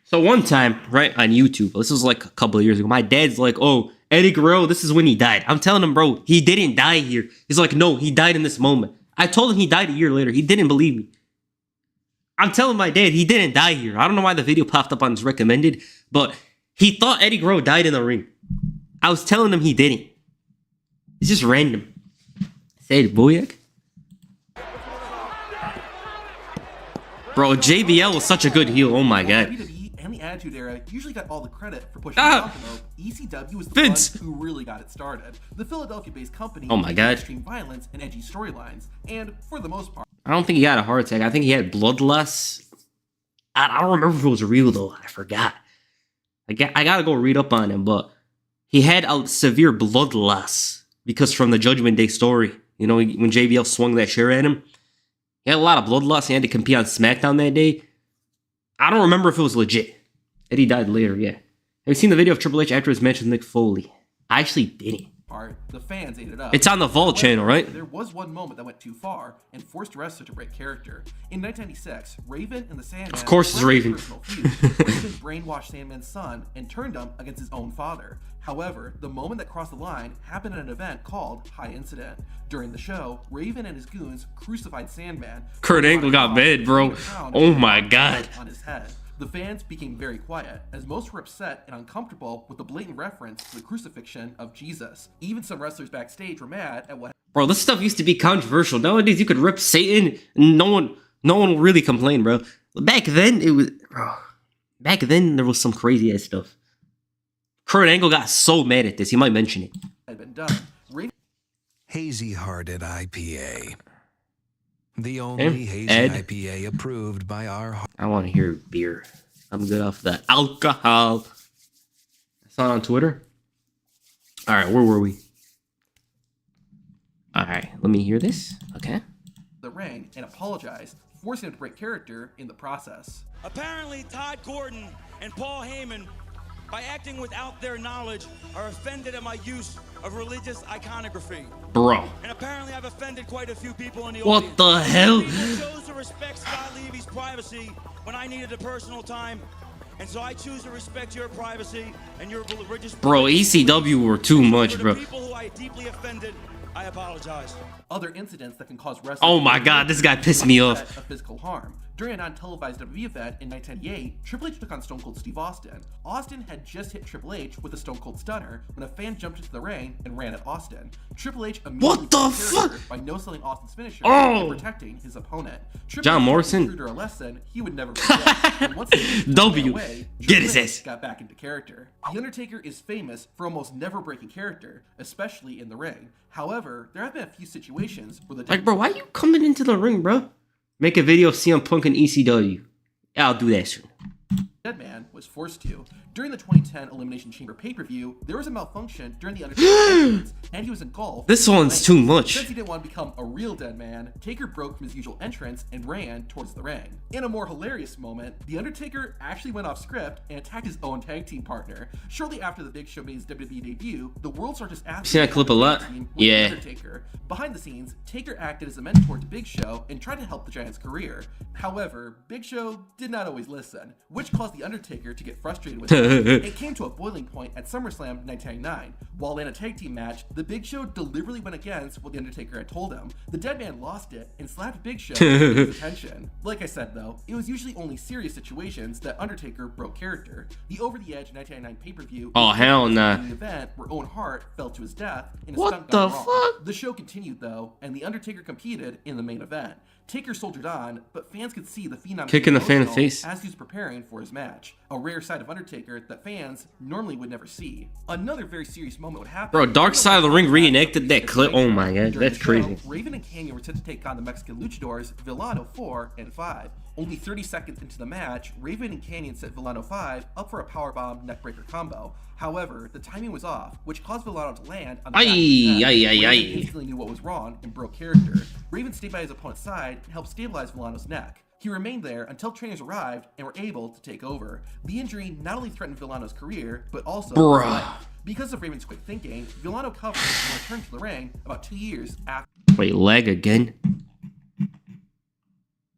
So one time, right, on YouTube, this was like a couple of years ago, my dad's like, oh, Eddie Guerrero, this is when he died. I'm telling him, bro, he didn't die here. He's like, no, he died in this moment. I told him he died a year later. He didn't believe me. I'm telling my dad he didn't die here. I don't know why the video popped up on his recommended, but he thought Eddie Guerrero died in the ring. I was telling him he didn't. It's just random. Say it, Boyak. Bro, JBL was such a good heel. Oh my god. WWE and the Attitude Era usually got all the credit for pushing the envelope. ECW was the Vince. one who really got it started. The Philadelphia-based company Oh my god. extreme violence and edgy storylines, and for the most part, I don't think he had a heart attack. I think he had bloodlust. I don't remember if it was real though. I forgot. I gotta go read up on him, but he had a severe bloodlust because from the Judgment Day story, you know, when JBL swung that chair at him, he had a lot of bloodlust. He had to compete on SmackDown that day. I don't remember if it was legit. Eddie died later, yeah. Have you seen the video of Triple H after his match with Mick Foley? I actually didn't. the fans ate it up. It's on the Vault channel, right? There was one moment that went too far and forced a wrestler to break character. In 1996, Raven and the Sandman... Of course it's Raven. Raven brainwashed Sandman's son and turned him against his own father. However, the moment that crossed the line happened at an event called High Incident. During the show, Raven and his goons crucified Sandman. Kurt Angle got mad, bro. Oh my god. On his head. The fans became very quiet, as most were upset and uncomfortable with the blatant reference to the crucifixion of Jesus. Even some wrestlers backstage were mad at what... Bro, this stuff used to be controversial. Nowadays, you could rip Satan, and no one will really complain, bro. Back then, Back then, there was some crazy ass stuff. Kurt Angle got so mad at this, he might mention it. ...had been done. Hazy-hearted IPA. The only hazy IPA approved by our... I want to hear beer. I'm good off the alcohol. I saw it on Twitter. All right, where were we? All right, let me hear this. Okay. ...the ring and apologized, forcing him to break character in the process. Apparently, Todd Gordon and Paul Heyman, by acting without their knowledge, are offended at my use of religious iconography. Bro. And apparently I've offended quite a few people in the audience. What the hell? People chose to respect Scott Levy's privacy when I needed a personal time. And so I choose to respect your privacy and your religious... Bro, ECW were too much, bro. People who I deeply offended, I apologize. Other incidents that can cause wrestling... Oh my god, this guy pissed me off. ...of physical harm. During a non-televised WWE event in 1998, Triple H took on Stone Cold Steve Austin. Austin had just hit Triple H with a Stone Cold Stunner when a fan jumped into the ring and ran at Austin. Triple H immediately by no-selling Austin's finisher and protecting his opponent. John Morrison. A lesson he would never forget. And once W. Get his Triple ass. H got back into character. The Undertaker is famous for almost never breaking character, especially in the ring. However, there have been a few situations where the... Like, bro, why you coming into the ring, bro? Make a video of CM Punk and ECW. Yeah, I'll do that soon. Deadman was forced to. During the 2010 Elimination Chamber pay-per-view, there was a malfunction during the Undertaker's entrance, and he was engulfed. This one's too much. Since he didn't want to become a real dead man, Taker broke from his usual entrance and ran towards the ring. In a more hilarious moment, the Undertaker actually went off script and attacked his own tag team partner. Shortly after the Big Show made his WWE debut, the World Star just asked... Seen that clip a lot? Yeah. Undertaker. Behind the scenes, Taker acted as a mentor to Big Show and tried to help the Giant's career. However, Big Show did not always listen, which caused the Undertaker to get frustrated with him. It came to a boiling point at SummerSlam 1999. While in a tag team match, the Big Show deliberately went against what the Undertaker had told him. The dead man lost it and slapped Big Show to get his attention. Like I said though, it was usually only serious situations that Undertaker broke character. The Over the Edge 1999 pay-per-view... Oh, hell nah. ...the event where Owen Hart fell to his death in a what stunt the gone wrong. fuck? The show continued though, and the Undertaker competed in the main event. Taker soldiered on, but fans could see the Phenom kicking the fan in the face as he was preparing for his match. A rare side of Undertaker that fans normally would never see. Another very serious moment would happen. Bro, Dark Side of the Ring reenacted that clip. Oh my god, that's crazy. Raven and Canyon were set to take on the Mexican luchadors Villano 4 and 5. Only 30 seconds into the match, Raven and Canyon set Villano 5 up for a powerbomb neckbreaker combo. However, the timing was off, which caused Villano to land on the back of his head. Raven instantly knew what was wrong and broke character. Raven stayed by his opponent's side and helped stabilize Villano's neck. He remained there until trainers arrived and were able to take over. The injury not only threatened Villano's career, but also his life. Because of Raven's quick thinking, Villano covered and returned to the ring about 2 years after. Wait, leg again?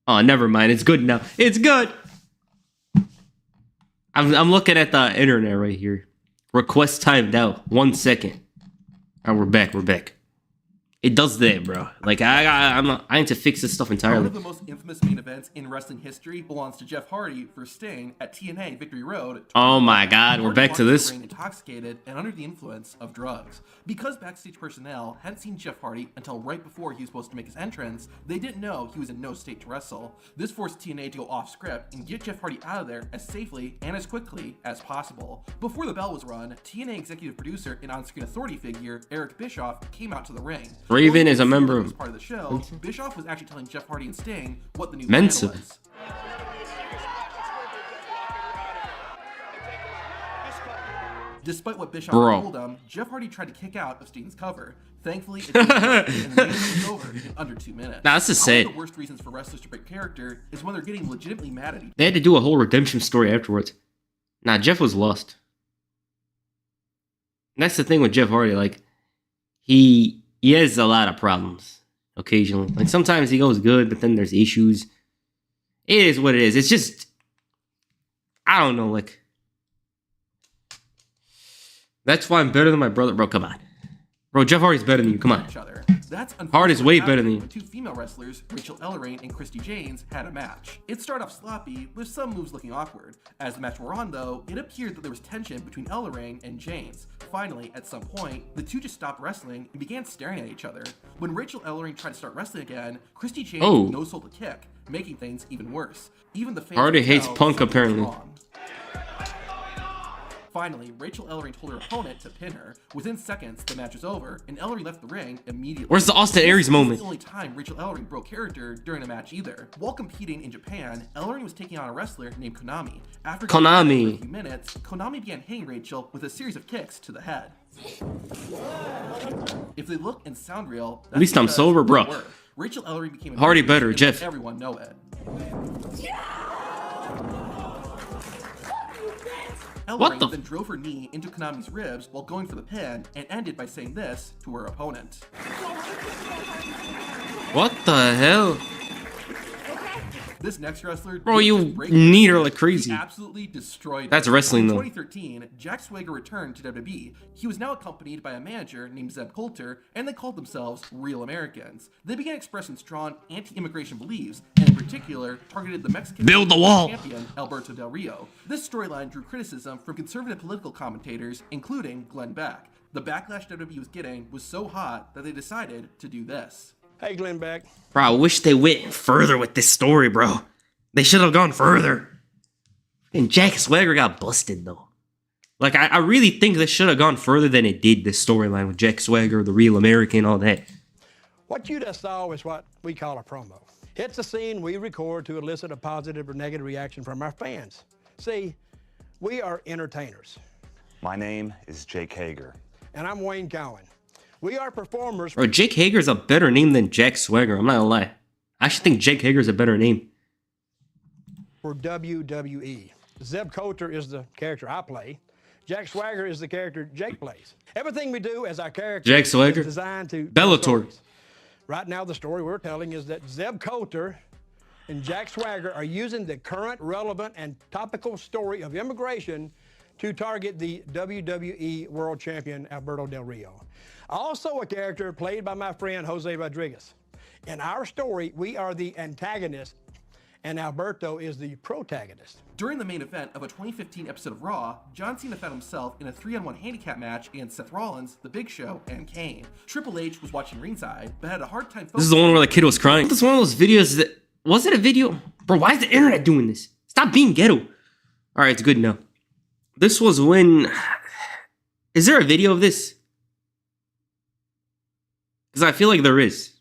Oh, never mind. It's good now. It's good. I'm looking at the internet right here. Request timed out. 1 second. All right, we're back. It does that, bro. Like I need to fix this stuff One entirely. of the most infamous main events in wrestling history belongs to Jeff Hardy for Sting at TNA Victory Road. Oh my God, we're back to this. Intoxicated and under the influence of drugs. Because backstage personnel hadn't seen Jeff Hardy until right before he was supposed to make his entrance, they didn't know he was in no state to wrestle. This forced TNA to go off script and get Jeff Hardy out of there as safely and as quickly as possible. Before the bell was run, TNA executive producer and on-screen authority figure Eric Bischoff came out to the ring. Raven is a member of part of the show. Bischoff was actually telling Jeff Hardy and Sting what the new Mensa. plan was. Despite what Bischoff told him, Jeff Hardy tried to kick out of Sting's cover. Thankfully, it didn't work, and the match was over in under 2 minutes. Nah, that's just sad. One of the worst reasons for wrestlers to break character is when they're getting legitimately mad at each other. They had to do a whole redemption story afterwards. Nah, Jeff was lost. And that's the thing with Jeff Hardy. Like, he has a lot of problems occasionally. Like, sometimes he goes good, but then there's issues. It is what it is. It's just, I don't know, like, that's why I'm better than my brother. Bro, come on. Bro, Jeff Hardy's better than you. Come on. That's Hardy's way better than you. Two female wrestlers, Rachel Ellering and Christy Janes, had a match. It started off sloppy, with some moves looking awkward. As the match wore on, though, it appeared that there was tension between Ellering and Janes. Finally, at some point, the two just stopped wrestling and began staring at each other. When Rachel Ellering tried to start wrestling again, Christy Janes no sold a kick, making things even worse. Even the fans Hardy hates Punk, apparently. Finally, Rachel Ellering told her opponent to pin her. Within seconds, the match was over, and Ellering left the ring immediately. Where's the Austin Aries moment? This was the only time Rachel Ellering broke character during a match either. While competing in Japan, Ellering was taking on a wrestler named Konami. After for a few minutes, Konami began hitting Rachel with a series of kicks to the head. If they look and sound real, that's at least I'm sober, bro. Rachel Ellering became a Hardy better, Jeff. Everyone know it. Ellering then drove her knee into Konami's ribs while going for the pin and ended by saying this to her opponent. What the hell? This next wrestler, bro, you need her like crazy. Absolutely destroyed. That's wrestling though. In 2013, Jack Swagger returned to WWE. He was now accompanied by a manager named Zeb Coulter, and they called themselves Real Americans. They began expressing strong anti-immigration beliefs, and in particular, targeted the Mexican champion Alberto Del Rio. This storyline drew criticism from conservative political commentators, including Glenn Beck. The backlash WWE was getting was so hot that they decided to do this. Hey, Glenn Beck. Bro, I wish they went further with this story, bro. They should have gone further. And Jack Swagger got busted, though. Like, I really think they should have gone further than it did, this storyline with Jack Swagger, the Real American, all that. What you just saw is what we call a promo. It's a scene we record to elicit a positive or negative reaction from our fans. See, we are entertainers. My name is Jake Hager. And I'm Wayne Cowan. We are performers. Bro, Jake Hager's a better name than Jack Swagger. I'm not gonna lie. I actually think Jake Hager's a better name. For WWE. Zeb Coulter is the character I play. Jack Swagger is the character Jake plays. Everything we do as our character Jack Swagger is designed to Bellator. Right now, the story we're telling is that Zeb Coulter and Jack Swagger are using the current, relevant, and topical story of immigration to target the WWE World Champion Alberto Del Rio. Also a character played by my friend Jose Rodriguez. In our story, we are the antagonist, and Alberto is the protagonist. During the main event of a 2015 episode of Raw, John Cena found himself in a 3-on-1 handicap match against Seth Rollins, The Big Show, and Kane. Triple H was watching ringside, but had a hard time focusing. This is the one where the kid was crying. This is one of those videos that... Was it a video? Bro, why is the internet doing this? Stop being ghetto. Alright, it's good now. This was when... Is there a video of this? Because I feel like there is.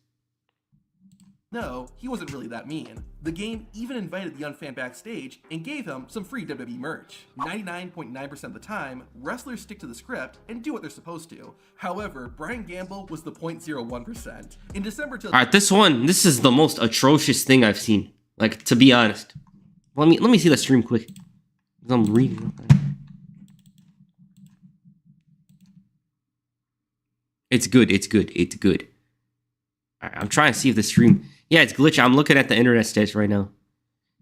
No, he wasn't really that mean. The game even invited the young fan backstage and gave him some free WWE merch. 99.9% of the time, wrestlers stick to the script and do what they're supposed to. However, Brian Gamble was the 0.01%. In December... Alright, this is the most atrocious thing I've seen. Like, to be honest. Let me see the stream quick. I'm reading. It's good, it's good, it's good. Alright, I'm trying to see if the stream... Yeah, it's glitchy. I'm looking at the internet stats right now.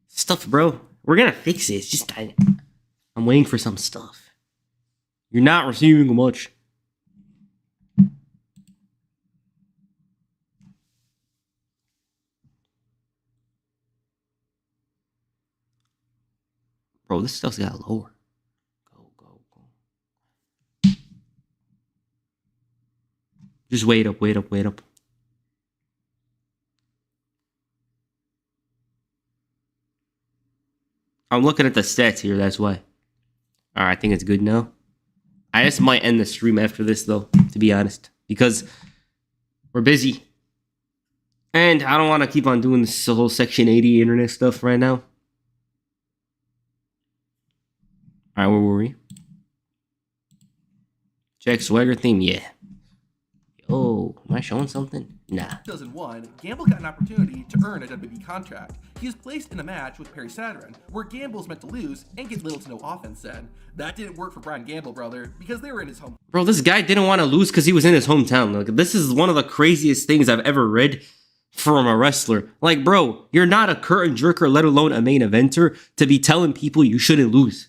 Stuff, bro. We're gonna fix it. It's just... I'm waiting for some stuff. You're not receiving much. Bro, this stuff's got lower. Go. Just wait up. I'm looking at the stats here, that's why. Alright, I think it's good now. I just might end the stream after this, though, to be honest. Because we're busy. And I don't want to keep on doing this whole Section 80 internet stuff right now. Alright, where were we? Jack Swagger theme, yeah. Oh, am I showing something? Nah. 2001, Gamble got an opportunity to earn a WWE contract. He was placed in a match with Perry Saturn, where Gamble's meant to lose and get little to no offense in. That didn't work for Brian Gamble, brother, because they were in his home. Bro, this guy didn't want to lose because he was in his hometown. Like, this is one of the craziest things I've ever read from a wrestler. Like, bro, you're not a curtain jerker, let alone a main eventer, to be telling people you shouldn't lose.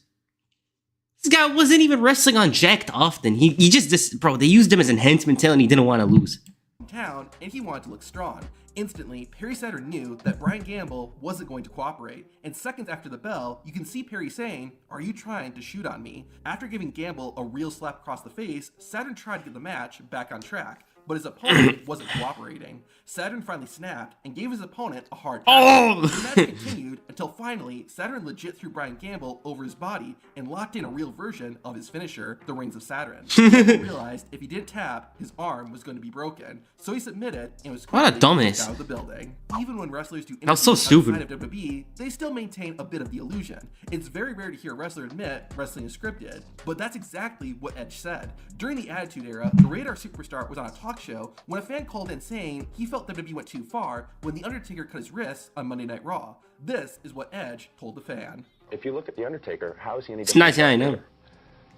This guy wasn't even wrestling on Jacked often. He just, bro, they used him as enhancement talent and he didn't want to lose. Town, and he wanted to look strong. Instantly, Perry Saturn knew that Brian Gamble wasn't going to cooperate, and seconds after the bell, you can see Perry saying, "Are you trying to shoot on me?" After giving Gamble a real slap across the face, Saturn tried to get the match back on track, but his opponent wasn't cooperating. Saturn finally snapped and gave his opponent a hard time. The match continued until finally Saturn legit threw Brian Gamble over his body and locked in a real version of his finisher, the Rings of Saturn. Gamble realized if he didn't tap, his arm was going to be broken, so he submitted and was quickly kicked out of the building. Even when wrestlers do interviews outside of WWE, they still maintain a bit of the illusion. It's very rare to hear a wrestler admit wrestling is scripted, but that's exactly what Edge said. During the Attitude Era, the Radar Superstar was on a talk show when a fan called in saying he felt WWE went too far when The Undertaker cut his wrists on Monday Night Raw. This is what Edge told the fan. If you look at The Undertaker, how is he any different? It's nice, yeah, I know.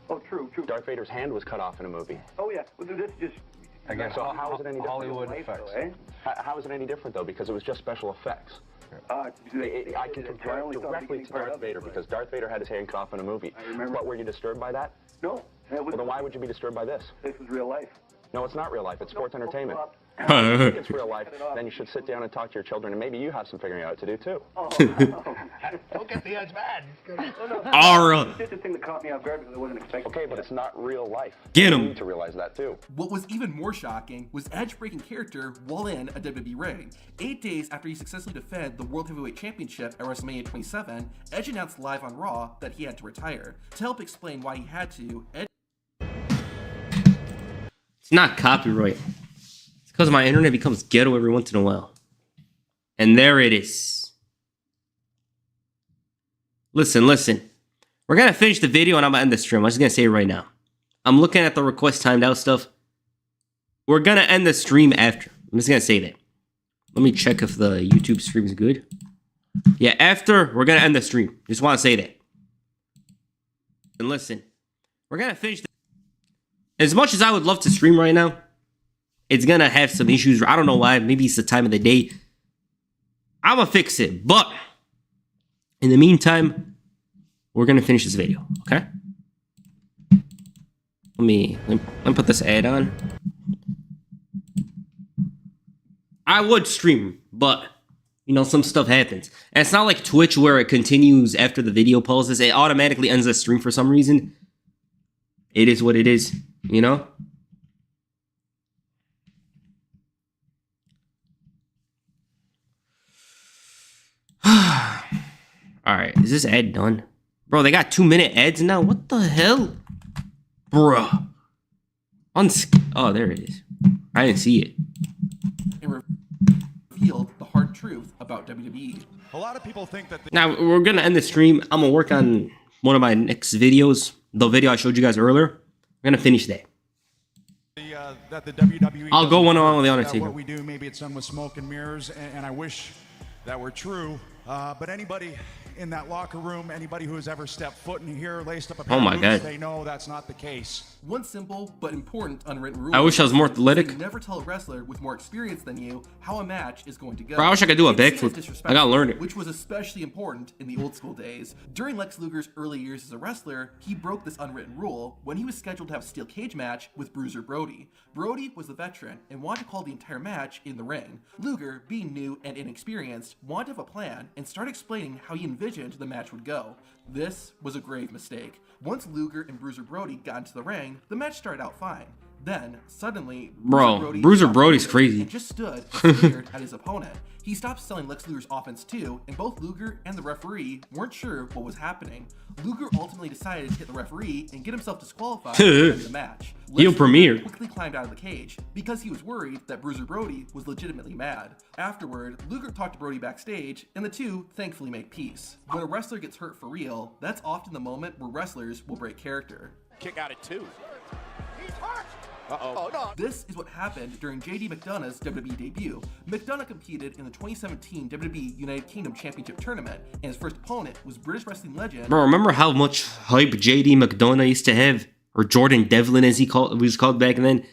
Oh, true. Darth Vader's hand was cut off in a movie. Oh, yeah. Well, that's just... Again, so how is it any different? Hollywood effects. Though, eh? How is it any different, though? Because it was just special effects. I can compare it directly to Darth Vader because Darth Vader had his hand cut off in a movie. I remember. But were you disturbed by that? No. Well, then why would you be disturbed by this? This was real life. No, it's not real life. It's sports entertainment. If it's real life, then you should sit down and talk to your children, and maybe you have some figuring out to do, too. Don't get the Edge mad. It's just a thing that caught me off guard because I wasn't expecting. Okay, but it's not real life. Get him. You need to realize that, too. What was even more shocking was Edge breaking character while in a WWE ring. 8 days after he successfully defended the World Heavyweight Championship at WrestleMania 27, Edge announced live on Raw that he had to retire. To help explain why he had to, Edge... It's not copyright. It's because my internet becomes ghetto every once in a while. And there it is. Listen. We're going to finish the video and I'm going to end the stream. I'm just going to say it right now. I'm looking at the request timed out stuff. We're going to end the stream after. I'm just going to say that. Let me check if the YouTube stream is good. Yeah, after, we're going to end the stream. Just want to say that. And listen, we're going to finish the... As much as I would love to stream right now, it's going to have some issues. I don't know why. Maybe it's the time of the day. I'm going to fix it. But in the meantime, we're going to finish this video. Okay? Let me put this ad on. I would stream, but, you know, some stuff happens. And it's not like Twitch where it continues after the video pauses. It automatically ends the stream for some reason. It is what it is, you know? Alright, is this ad done? Bro, they got 2-minute ads now? What the hell? Bruh. Oh, there it is. I didn't see it. It revealed the hard truth about WWE. A lot of people think that... Now, we're going to end the stream. I'm going to work on one of my next videos. The video I showed you guys earlier. We're going to finish that. That the WWE I'll go one-on-one with the Undertaker. What we do, maybe it's done with smoke and mirrors, and I wish that were true. But anybody in that locker room, anybody who has ever stepped foot in here, laced up a pair of boots, they know that's not the case. One simple but important unwritten rule. I wish I was more athletic. You never tell a wrestler with more experience than you how a match is going to go. Bro, I wish I could do a backflip. I gotta learn it. Which was especially important in the old school days. During Lex Luger's early years as a wrestler, he broke this unwritten rule when he was scheduled to have a steel cage match with Bruiser Brody. Brody was the veteran and wanted to call the entire match in the ring. Luger, being new and inexperienced, wanted to have a plan and start explaining how he envisioned the match would go. This was a grave mistake. Once Luger and Bruiser Brody got into the ring, the match started out fine. Then, suddenly, Bruiser Brody's crazy. And just stood and stared at his opponent. He stopped selling Lex Luger's offense too, and both Luger and the referee weren't sure what was happening. Luger ultimately decided to hit the referee and get himself disqualified from the match. Heel Premier quickly climbed out of the cage because he was worried that Bruiser Brody was legitimately mad. Afterward, Luger talked to Brody backstage, and the two thankfully make peace. When a wrestler gets hurt for real, that's often the moment where wrestlers will break character. Kick out at 2. He's hurt! Uh-oh. Oh, no. This is what happened during JD McDonough's WWE debut. McDonough competed in the 2017 WWE United Kingdom Championship Tournament, and his first opponent was British wrestling legend. Bro, remember how much hype JD McDonough used to have? Or Jordan Devlin, as he was called back then?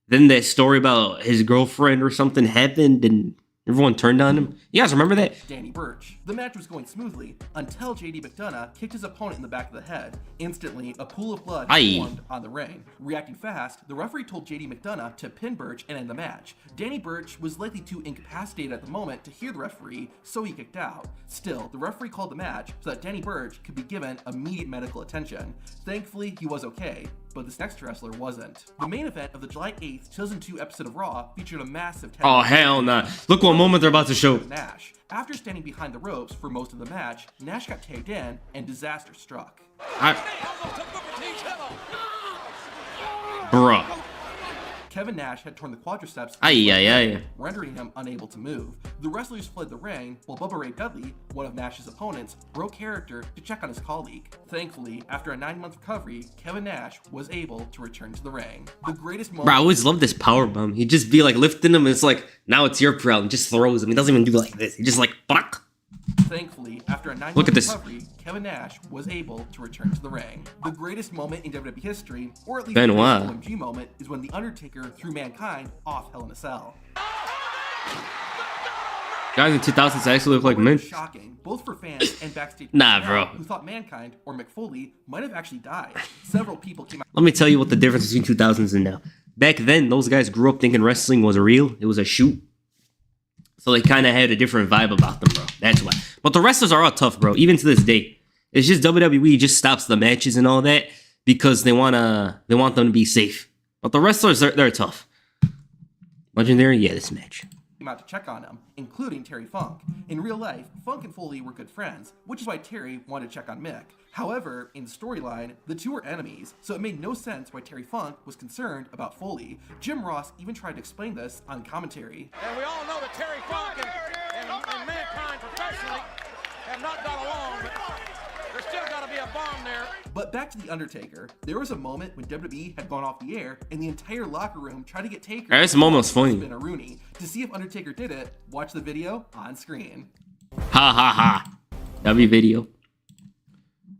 Then that story about his girlfriend or something happened, and everyone turned on him. You guys remember that? Danny Burch. The match was going smoothly until JD McDonough kicked his opponent in the back of the head. Instantly, a pool of blood formed on the ring. Reacting fast, the referee told JD McDonough to pin Burch and end the match. Danny Burch was likely too incapacitated at the moment to hear the referee, so he kicked out. Still, the referee called the match so that Danny Burch could be given immediate medical attention. Thankfully, he was okay, but this next wrestler wasn't. The main event of the July 8th, 2002 episode of Raw featured a massive tag. Oh, hell nah. Look what moment they're about to show. Nash. After standing behind the ropes for most of the match, Nash got tagged in and disaster struck. Bruh. Kevin Nash had torn the quadriceps, rendering him unable to move. The wrestlers fled the ring, while Bubba Ray Dudley, one of Nash's opponents, broke character to check on his colleague. Thankfully, after a 9-month recovery, Kevin Nash was able to return to the ring. The greatest moment. Bro, I always love this power bomb. He'd just be like lifting him, and it's like, now it's your problem. Just throws him. He doesn't even do like this. He just like, fuck. Thankfully, after a 9-month recovery, Kevin Nash was able to return to the ring. The greatest moment in WWE history, or at least the OMG moment, is when The Undertaker threw Mankind off Hell in a Cell. Guys in 2000s actually look like men. Shocking, both for fans and backstage bro. who thought Mankind or McFoley might have actually died. Several people came out. Let me tell you what the difference between 2000s and now. Back then, those guys grew up thinking wrestling was real. It was a shoot. So they kind of had a different vibe about them, bro. That's why. But the wrestlers are all tough, bro. Even to this day. It's just WWE just stops the matches and all that because they want them to be safe. But the wrestlers, they're tough. Legendary? Yeah, this match. Came out to check on him, including Terry Funk. In real life, Funk and Foley were good friends, which is why Terry wanted to check on Mick. However, in storyline, the two were enemies, so it made no sense why Terry Funk was concerned about Foley. Jim Ross even tried to explain this on commentary. And we all know that Terry Funk and Mankind professionally have not got along, but there's still got to be a bond there. But back to The Undertaker. There was a moment when WWE had gone off the air, and the entire locker room tried to get Taker this moment was funny. To Rooney. To see if Undertaker did it, watch the video on screen. Ha ha ha. W video.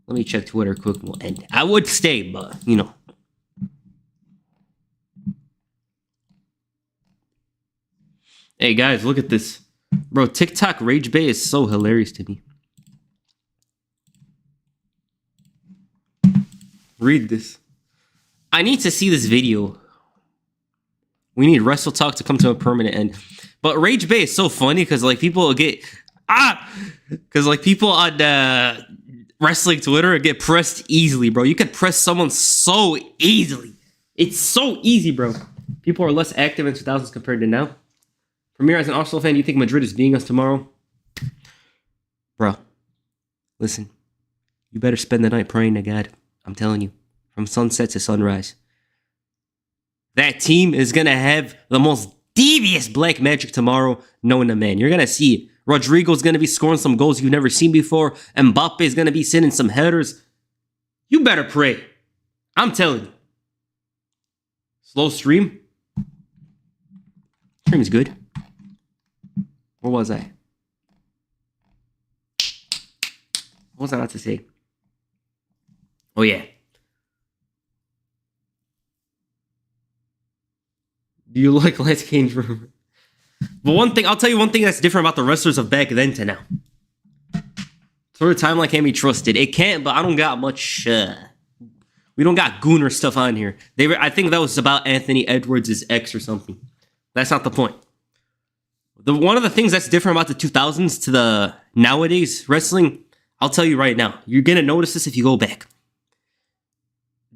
Let me check Twitter quick. We'll end. I would stay, but you know. Hey guys, look at this. Bro, TikTok Rage Bay is so hilarious to me. Read this. I need to see this video. We need Wrestle Talk to come to a permanent end. But Rage Bay is so funny because like people get because like people on wrestling Twitter get pressed easily, bro. You could press someone so easily. It's so easy, bro. People are less active in 2000s compared to now. Premier, as an Arsenal fan, do you think Madrid is beating us tomorrow? Bro, listen. You better spend the night praying to God. I'm telling you. From sunset to sunrise. That team is going to have the most devious black magic tomorrow, known to man. You're going to see it. Rodrigo's going to be scoring some goals you've never seen before. Mbappe is going to be sending some headers. You better pray. I'm telling you. Slow stream. Stream is good. Where was I? What was I about to say? Oh, yeah. Do you like Let's Cage Room? But one thing, I'll tell you one thing that's different about the wrestlers of back then to now. Sort of timeline can't be trusted. It can't, but I don't got much. We don't got Gooner stuff on here. I think that was about Anthony Edwards' ex or something. That's not the point. one of the things that's different about the 2000s to the nowadays wrestling, I'll tell you right now, you're gonna notice this if you go back.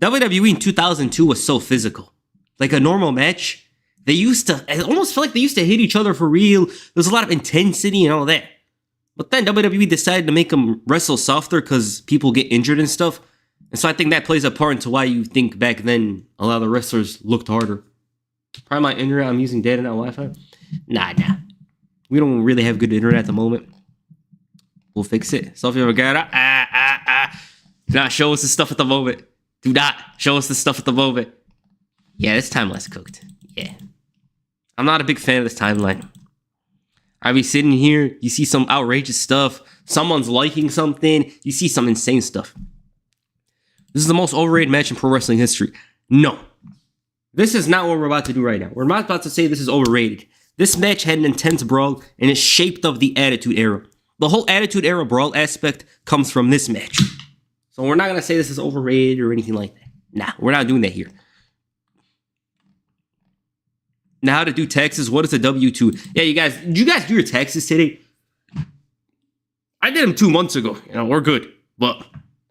WWE in 2002 was so physical. Like a normal match, I almost feel like they used to hit each other for real. There was a lot of intensity and all that. But then WWE decided to make them wrestle softer because people get injured and stuff. And so I think that plays a part into why you think back then a lot of the wrestlers looked harder. Probably my internet, I'm using data, not Wi-Fi. Nah. We don't really have good internet at the moment. We'll fix it. So if you ever got it, do not show us the stuff at the moment. Do not show us the stuff at the moment. Yeah, this timeline's cooked. Yeah. I'm not a big fan of this timeline. I be sitting here, you see some outrageous stuff, someone's liking something, you see some insane stuff. This is the most overrated match in pro wrestling history. No. This is not what we're about to do right now. We're not about to say this is overrated. This match had an intense brawl, and it shaped up the Attitude Era. The whole Attitude Era brawl aspect comes from this match. So we're not going to say this is overrated or anything like that. Nah, we're not doing that here. Now how to do taxes, what is a W-2? Yeah, did you guys do your taxes today? I did them 2 months ago. We're good. But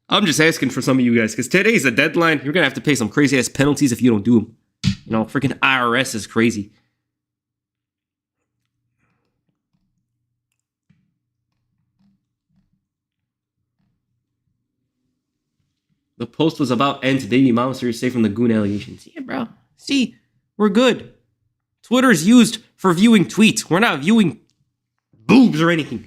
I'm just asking for some of you guys, because today's the deadline. You're going to have to pay some crazy-ass penalties if you don't do them. Freaking IRS is crazy. The post was about N's baby mama, so you're safe from the goon allegations. Yeah, bro. See, we're good. Twitter is used for viewing tweets. We're not viewing boobs or anything.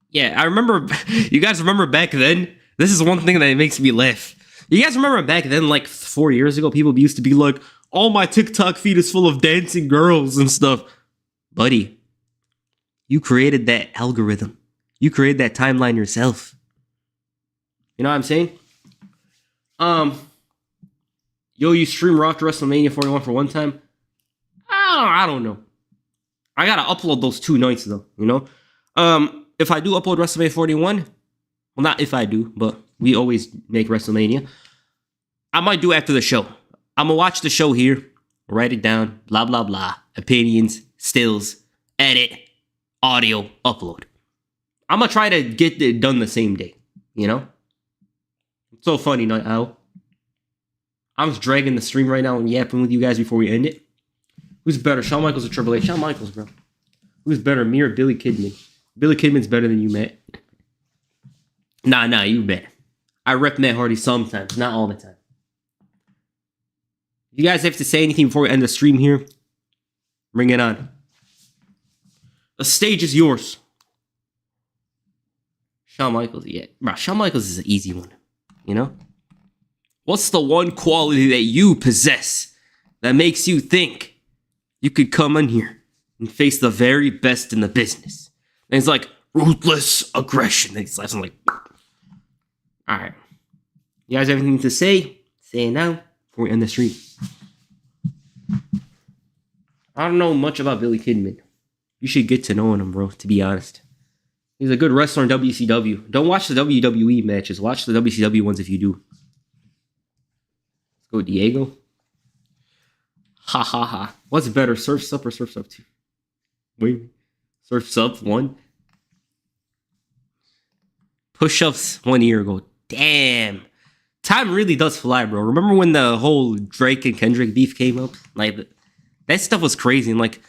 Yeah, I remember. You guys remember back then? This is one thing that makes me laugh. You guys remember back then, like 4 years ago, people used to be like, "Oh, my TikTok feed is full of dancing girls and stuff." Buddy, you created that algorithm. You created that timeline yourself. You know what I'm saying? Yo, you stream Raw to WrestleMania 41 for one time? I don't know. I gotta upload those 2 nights though, If I do upload WrestleMania 41, well, not if I do, but we always make WrestleMania. I might do after the show. I'm gonna watch the show here, write it down, blah, blah, blah. Opinions, stills, edit, audio, upload. I'm gonna try to get it done the same day, It's so funny, Night Owl. I'm just dragging the stream right now and yapping with you guys before we end it. Who's better, Shawn Michaels or Triple H? Shawn Michaels, bro. Who's better, me or Billy Kidman? Billy Kidman's better than you, Matt. Nah, you bet. I rep Matt Hardy sometimes, not all the time. You guys have to say anything before we end the stream here? Bring it on. The stage is yours. Shawn Michaels, yeah. Bro, Shawn Michaels is an easy one, What's the one quality that you possess that makes you think you could come in here and face the very best in the business? And it's like, ruthless aggression. And he slaps him like, all right. You guys have anything to say? Say it now before we end the stream. I don't know much about Billy Kidman. You should get to know him, bro, to be honest. He's a good wrestler in WCW. Don't watch the WWE matches. Watch the WCW ones if you do. Let's go, Diego. Ha ha ha. What's better, Surf's Up or Surf's Up 2? Wait. Surf's Up 1. Push-ups 1 year ago. Damn. Time really does fly, bro. Remember when the whole Drake and Kendrick beef came up? Like, that stuff was crazy. And, like,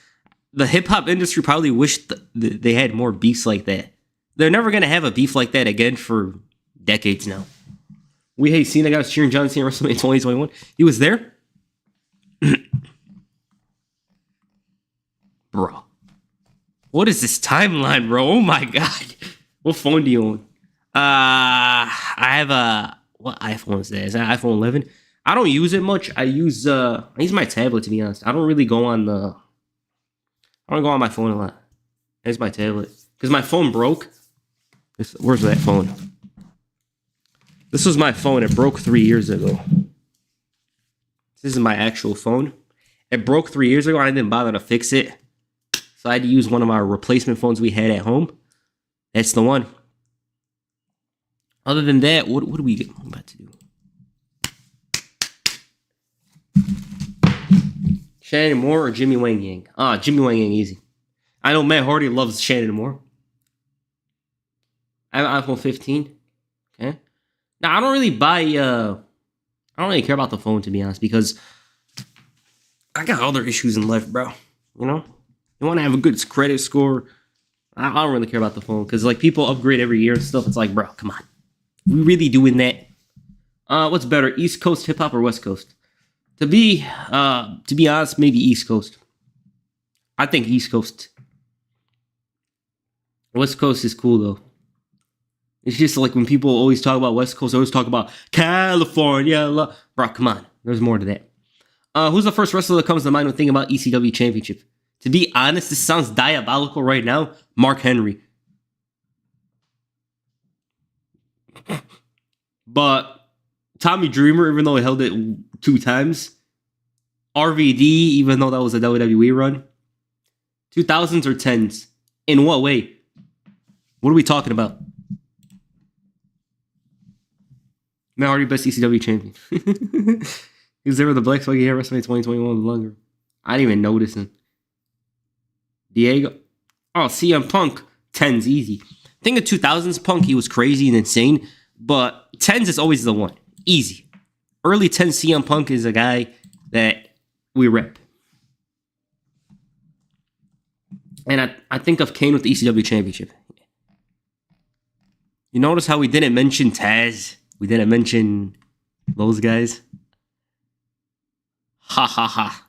the hip-hop industry probably wished they had more beefs like that. They're never going to have a beef like that again for decades now. We hate Cena guys cheering John Cena WrestleMania 2021. He was there? Bro. What is this timeline, bro? Oh my god. What phone do you own? I have what iPhone is that? Is that iPhone 11? I don't use it much. I use my tablet, to be honest. I don't really go on I don't go on my phone a lot. Here's my tablet. Because my phone broke. Where's that phone? This was my phone. It broke 3 years ago. This is my actual phone. It broke 3 years ago. I didn't bother to fix it. So I had to use one of our replacement phones we had at home. That's the one. Other than that, what do we get about to do? Shannon Moore or Jimmy Wang Yang? Jimmy Wang Yang, easy. I know Matt Hardy loves Shannon Moore. I have an iPhone 15. Okay. Now, I don't really care about the phone, to be honest, because I got other issues in life, bro. You know? You want to have a good credit score. I don't really care about the phone, because, like, people upgrade every year and stuff. It's like, bro, come on. We really doing that? What's better, East Coast hip-hop or West Coast? To be honest, maybe East Coast. I think East Coast. West Coast is cool, though. It's just like when people always talk about West Coast, they always talk about California. Bro, come on. There's more to that. Who's the first wrestler that comes to mind when thinking about ECW Championship? To be honest, this sounds diabolical right now. Mark Henry. But Tommy Dreamer, even though he held it 2 times. RVD, even though that was a WWE run. 2000s or 10s? In what way? What are we talking about? Matt Hardy, best ECW champion. He was there with the Black Swaggy hair WrestleMania 2021 longer. I didn't even notice him. Diego. Oh, CM Punk. 10s, easy. Think of 2000s Punk, he was crazy and insane. But 10s is always the one. Easy. Early 10 CM Punk is a guy that we rep. And I think of Kane with the ECW Championship. You notice how we didn't mention Taz? We didn't mention those guys? Ha ha ha.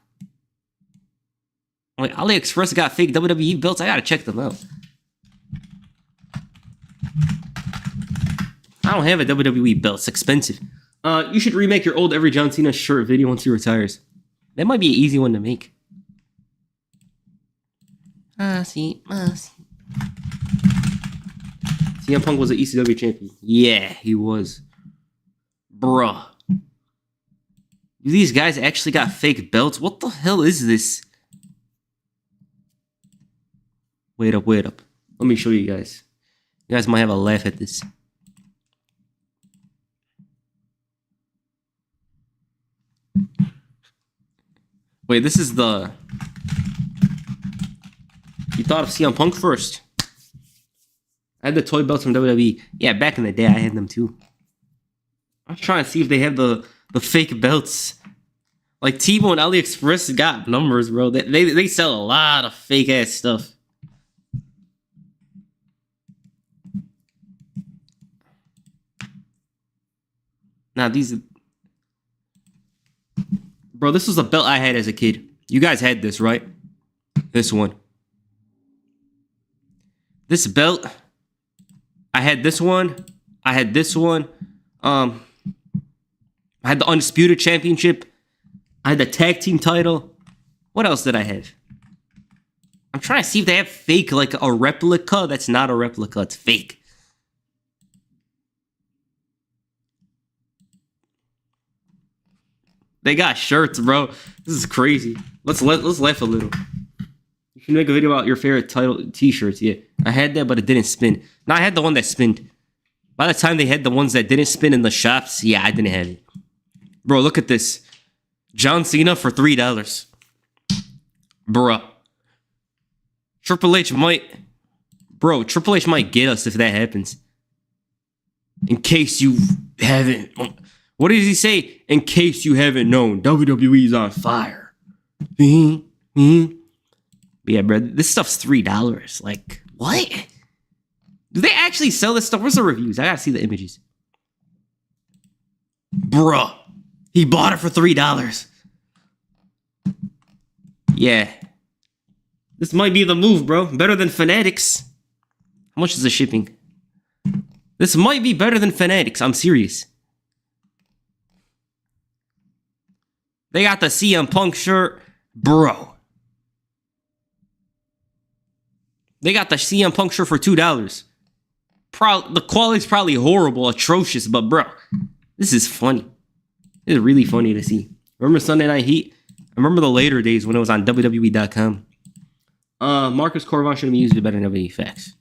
Wait, AliExpress got fake WWE belts? I gotta check them out. I don't have a WWE belt. It's expensive. You should remake your old Every John Cena shirt video once he retires. That might be an easy one to make. CM Punk was an ECW champion. Yeah, he was. Bruh. These guys actually got fake belts? What the hell is this? Wait up. Let me show you guys. You guys might have a laugh at this. Wait, this is the... You thought of CM Punk first. I had the toy belts from WWE. Yeah, back in the day, I had them too. I'm trying to see if they have the fake belts. Like, Tebow and AliExpress got numbers, bro. They sell a lot of fake-ass stuff. Now, these... Bro, this was a belt I had as a kid. You guys had this, right? This one. This belt... I had this one. I had this one. I had the Undisputed Championship. I had the Tag Team title. What else did I have? I'm trying to see if they have fake, like a replica. That's not a replica. It's fake. They got shirts, bro. This is crazy. Let's laugh a little. You should make a video about your favorite title t-shirts. Yeah, I had that, but it didn't spin. No, I had the one that spinned. By the time they had the ones that didn't spin in the shops, yeah, I didn't have it. Bro, look at this. John Cena for $3. Bruh. Triple H might get us if that happens. In case you haven't... What does he say? In case you haven't known, WWE's on fire. But yeah, bro, this stuff's $3. Like, what? Do they actually sell this stuff? Where's the reviews? I gotta see the images. Bruh. He bought it for $3. Yeah. This might be the move, bro. Better than Fanatics. How much is the shipping? This might be better than Fanatics. I'm serious. They got the CM Punk shirt. Bro. They got the CM Punk shirt for $2. The quality's probably horrible, atrocious, but bro, this is funny. This is really funny to see. Remember Sunday Night Heat? I remember the later days when it was on WWE.com. Marcus Corvon should have been used to better than WWE facts.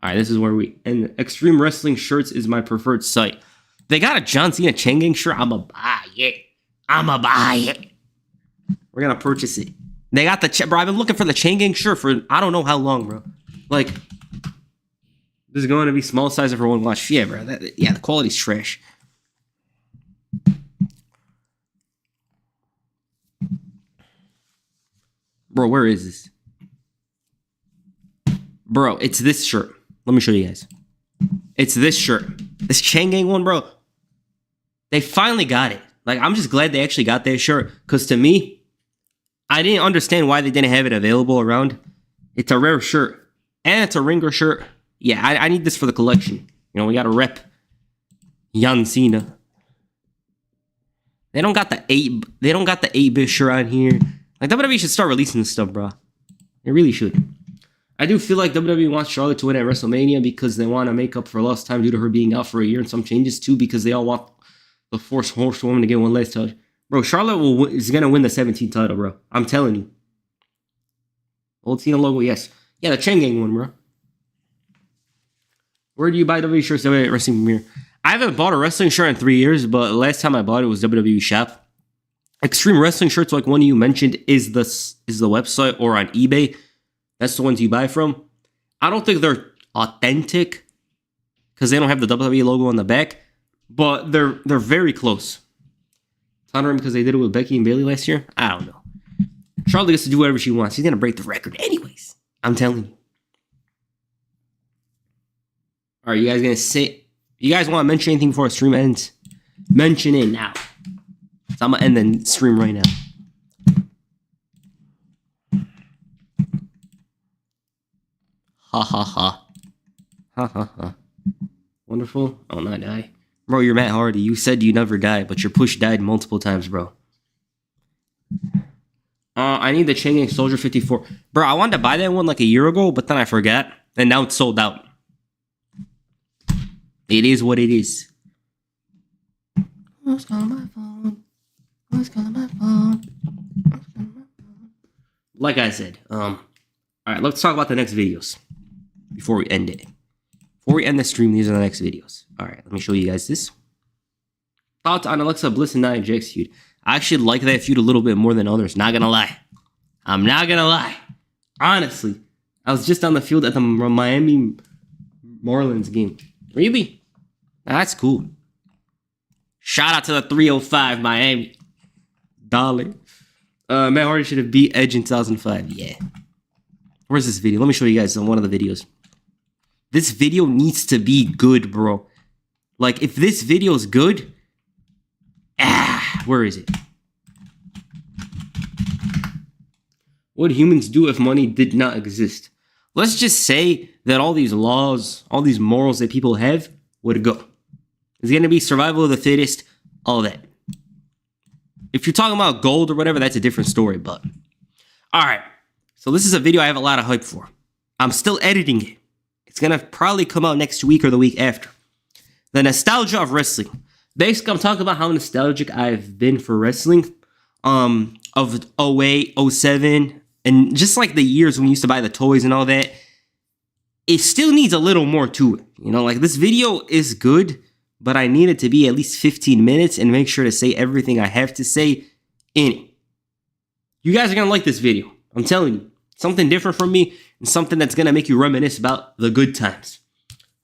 Alright, this is where we... And Extreme Wrestling Shirts is my preferred site. They got a John Cena Chain Gang shirt. I'ma buy it. We're gonna purchase it. They got the bro. I've been looking for the Chain Gang shirt for I don't know how long, bro. Like, this is going to be small size for one watch. Yeah, bro. The quality's trash. Bro, where is this? Bro, it's this shirt. Let me show you guys. It's this shirt. This Chain Gang one, bro. They finally got it. Like, I'm just glad they actually got that shirt. Because to me, I didn't understand why they didn't have it available around. It's a rare shirt. And it's a ringer shirt. Yeah, I need this for the collection. You know, we got to rep John Cena. They don't got the 8-bit shirt on here. Like, WWE should start releasing this stuff, bro. They really should. I do feel like WWE wants Charlotte to win at WrestleMania because they want to make up for lost time due to her being out for a year, and some changes too because they all want the Force Horsewoman to get one last touch. Bro, Charlotte is going to win the 17th title, bro. I'm telling you. Old Cena logo, yes. Yeah, the Chain Gang one, bro. Where do you buy WWE shirts at Wrestling Premiere? I haven't bought a wrestling shirt in 3 years, but last time I bought it was WWE Shop. Extreme Wrestling shirts, like one you mentioned, is the website or on eBay. That's the ones you buy from. I don't think they're authentic because they don't have the WWE logo on the back, but they're very close. Honoring because they did it with Becky and Bayley last year. I don't know. Charlotte gets to do whatever she wants. She's gonna break the record anyways. I'm telling you. All right, you guys gonna say? You guys want to mention anything before the stream ends? Mention it now. So I'm gonna end the stream right now. Ha ha ha. Ha ha ha. Wonderful. Oh, not die. Bro, you're Matt Hardy. You said you never die, but your push died multiple times, bro. I need the Chain Gang Soldier 54. Bro, I wanted to buy that one like a year ago, but then I forgot. And now it's sold out. It is what it is. Who's calling my phone? Who's calling my phone? Like I said, all right, let's talk about the next videos before we end it. Before we end the stream, these are the next videos. All right, let me show you guys this. Thoughts on Alexa Bliss and Nia Jax feud. I actually like that feud a little bit more than others. Not gonna lie. I'm not gonna lie. Honestly, I was just on the field at the Miami Marlins game. Really? That's cool. Shout out to the 305 Miami. Dolly. Matt Hardy should have beat Edge in 2005. Yeah. Where's this video? Let me show you guys on one of the videos. This video needs to be good, bro. Like, if this video is good... where is it? What would humans do if money did not exist? Let's just say that all these laws, all these morals that people have would go. It's going to be survival of the fittest, all that. If you're talking about gold or whatever, that's a different story, but... Alright, so this is a video I have a lot of hype for. I'm still editing it. It's going to probably come out next week or the week after. The nostalgia of wrestling. Basically, I'm talking about how nostalgic I've been for wrestling. Of 08, 07, and just like the years when we used to buy the toys and all that. It still needs a little more to it. You know, like this video is good, but I need it to be at least 15 minutes and make sure to say everything I have to say in it. You guys are going to like this video. I'm telling you. Something different from me and something that's going to make you reminisce about the good times.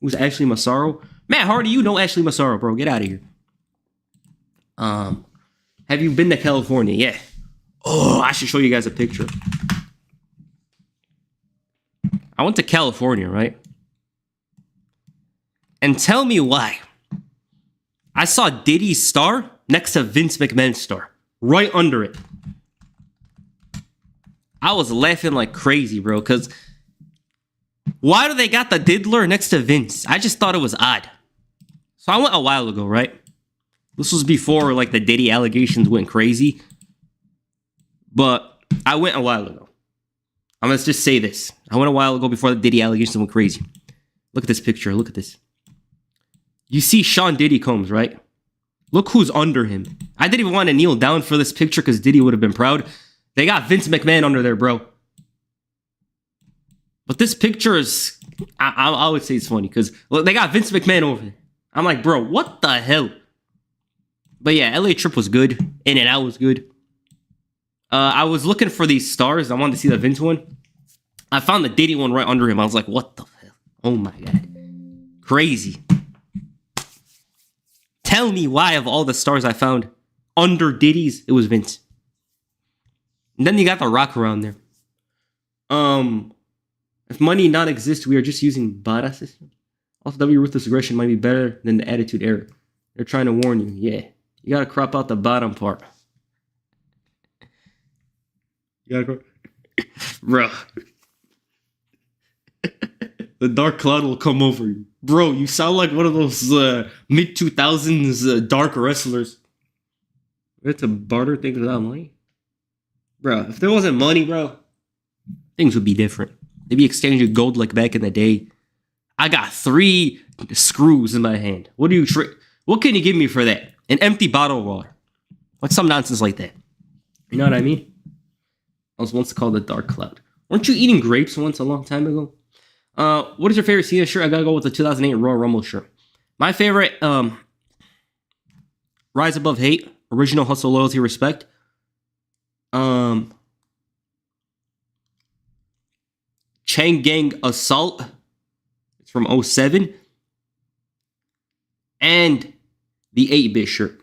Who's Ashley Massaro? Matt Hardy, you know Ashley Massaro, bro. Get out of here. Have you been to California? Yeah. Oh, I should show you guys a picture. I went to California, right? And tell me why. I saw Diddy's star next to Vince McMahon's star. Right under it. I was laughing like crazy, bro, because why do they got the diddler next to Vince? I just thought it was odd. So I went a while ago, right? This was before, like, the Diddy allegations went crazy. But I went a while ago. Let's just say this. I went a while ago before the Diddy allegations went crazy. Look at this picture. Look at this. You see Sean Diddy Combs, right? Look who's under him. I didn't even want to kneel down for this picture because Diddy would have been proud. They got Vince McMahon under there, bro. But this picture is... I would say it's funny because they got Vince McMahon over there. I'm like, bro, what the hell? But yeah, LA Trip was good. In-N-Out was good. I was looking for these stars. I wanted to see the Vince one. I found the Diddy one right under him. I was like, what the hell? Oh my god. Crazy. Tell me why of all the stars I found under Diddy's, it was Vince. And then you got The Rock around there. If money not exist, we are just using Bada system. Also, W Ruthless Aggression might be better than the Attitude Era. They're trying to warn you. Yeah. You gotta crop out the bottom part. You gotta crop... Bro. The dark cloud will come over you. Bro, you sound like one of those mid-2000s dark wrestlers. We had to barter things without money? Bro, if there wasn't money, bro, things would be different. They'd be exchanging gold like back in the day. I got 3 screws in my hand. What can you give me for that? An empty bottle of water. Like some nonsense like that. You know what I mean? I was once called the Dark Cloud. Weren't you eating grapes once a long time ago? What is your favorite Cena shirt? I gotta go with the 2008 Royal Rumble shirt. My favorite, Rise Above Hate, Original Hustle, Loyalty, Respect. Chang Gang Assault. It's from 07. And the 8-bit shirt.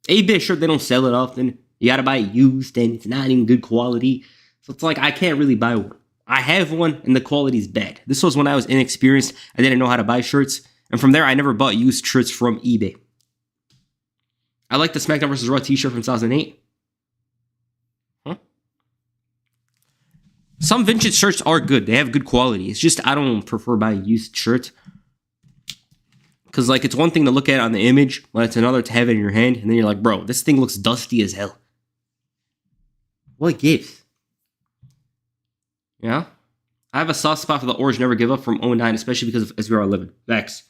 8-bit shirt, they don't sell it often. You gotta buy it used, and it's not in good quality. So it's like, I can't really buy one. I have one, and the quality's bad. This was when I was inexperienced. I didn't know how to buy shirts. And from there, I never bought used shirts from eBay. I like the SmackDown vs. Raw t-shirt from 2008. Huh? Some vintage shirts are good. They have good quality. It's just I don't prefer buying used shirts. Because, like, it's one thing to look at on the image, but it's another to have it in your hand. And then you're like, bro, this thing looks dusty as hell. What gives? Yeah? I have a soft spot for the Orange Never Give Up from 09, especially because of SBR 11. Facts.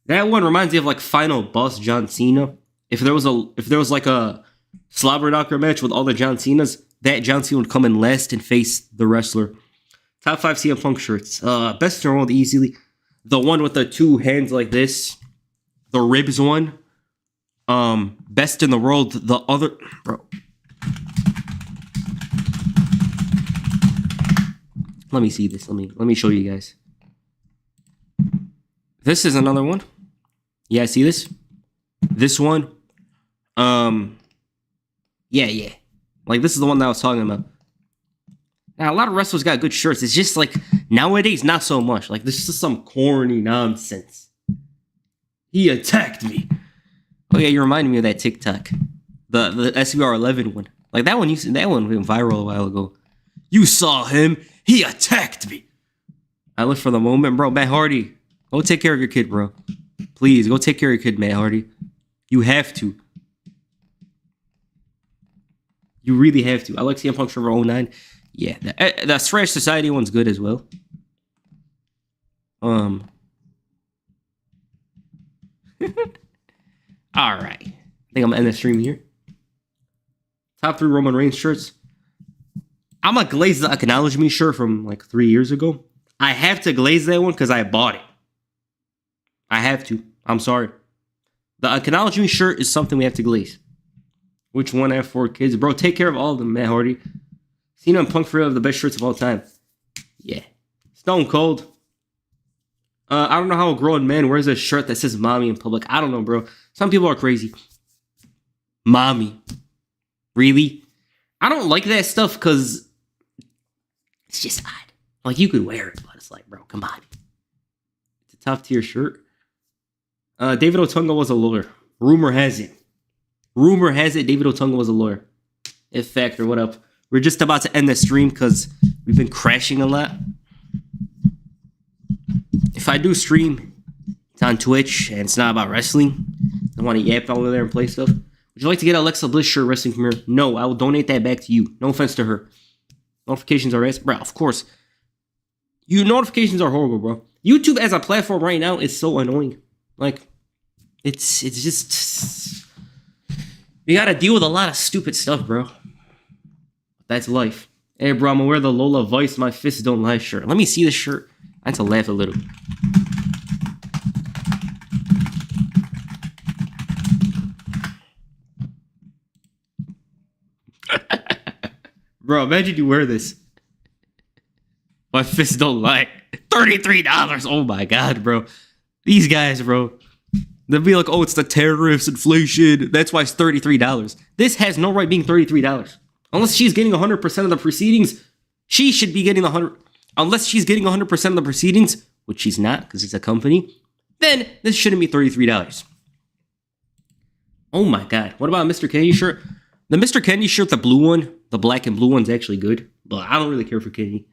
That one reminds me of, like, Final Boss John Cena. If there was like a slobber knocker match with all the John Cenas, that John Cena would come in last and face the wrestler. Top 5 CM Punk shirts. Best in the world easily. The one with the 2 hands like this. The ribs one. Best in the world. The other... Bro. Let me see this. Let me show you guys. This is another one. Yeah, see this? This one. Yeah. Like, this is the one that I was talking about. Now, a lot of wrestlers got good shirts. It's just, like, nowadays, not so much. Like, this is some corny nonsense. He attacked me. Oh, yeah, you reminded me of that TikTok. The SBR 11 one. Like, that one went viral a while ago. You saw him. He attacked me. I live for the moment, bro. Matt Hardy, go take care of your kid, bro. Please, go take care of your kid, Matt Hardy. You have to. You really have to. I like CM Punk from 09. Yeah, the Thrash Society one's good as well. All right. I think I'm gonna end the stream here. Top 3 Roman Reigns shirts. I'm gonna glaze the Acknowledge Me shirt from like 3 years ago. I have to glaze that one because I bought it. I have to. I'm sorry. The Acknowledge Me shirt is something we have to glaze. Which one? I have 4 kids. Bro, take care of all of them, Matt Hardy. Cena and Punk for real have the best shirts of all time. Yeah. Stone Cold. I don't know how a grown man wears a shirt that says mommy in public. I don't know, bro. Some people are crazy. Mommy. Really? I don't like that stuff because it's just odd. Like, you could wear it, but it's like, bro, come on. It's a top tier shirt. David Otunga was a lawyer. Rumor has it David Otunga was a lawyer. If fact or what up. We're just about to end the stream because we've been crashing a lot. If I do stream, it's on Twitch and it's not about wrestling. I want to yap over there and play stuff. Would you like to get Alexa Bliss shirt wrestling premiere? No, I will donate that back to you. No offense to her. Notifications are bro, of course. Notifications are horrible, bro. YouTube as a platform right now is so annoying. Like, it's just... You gotta deal with a lot of stupid stuff, bro. That's life. Hey, bro, I'm gonna wear the Lola Vice My Fists Don't Lie shirt. Let me see the shirt. I had to laugh a little. Bro, imagine you wear this. My fists don't lie. $33. Oh my god, bro. These guys, bro. They'll be like, oh, it's the tariffs, inflation. That's why it's $33. This has no right being $33. Unless she's getting 100% of the proceedings, she should be getting 100. Unless she's getting 100% of the proceedings, which she's not because it's a company, then this shouldn't be $33. Oh my god. What about Mr. Kennedy shirt? The Mr. Kennedy shirt, the blue one, the black and blue one's actually good, but I don't really care for Kennedy.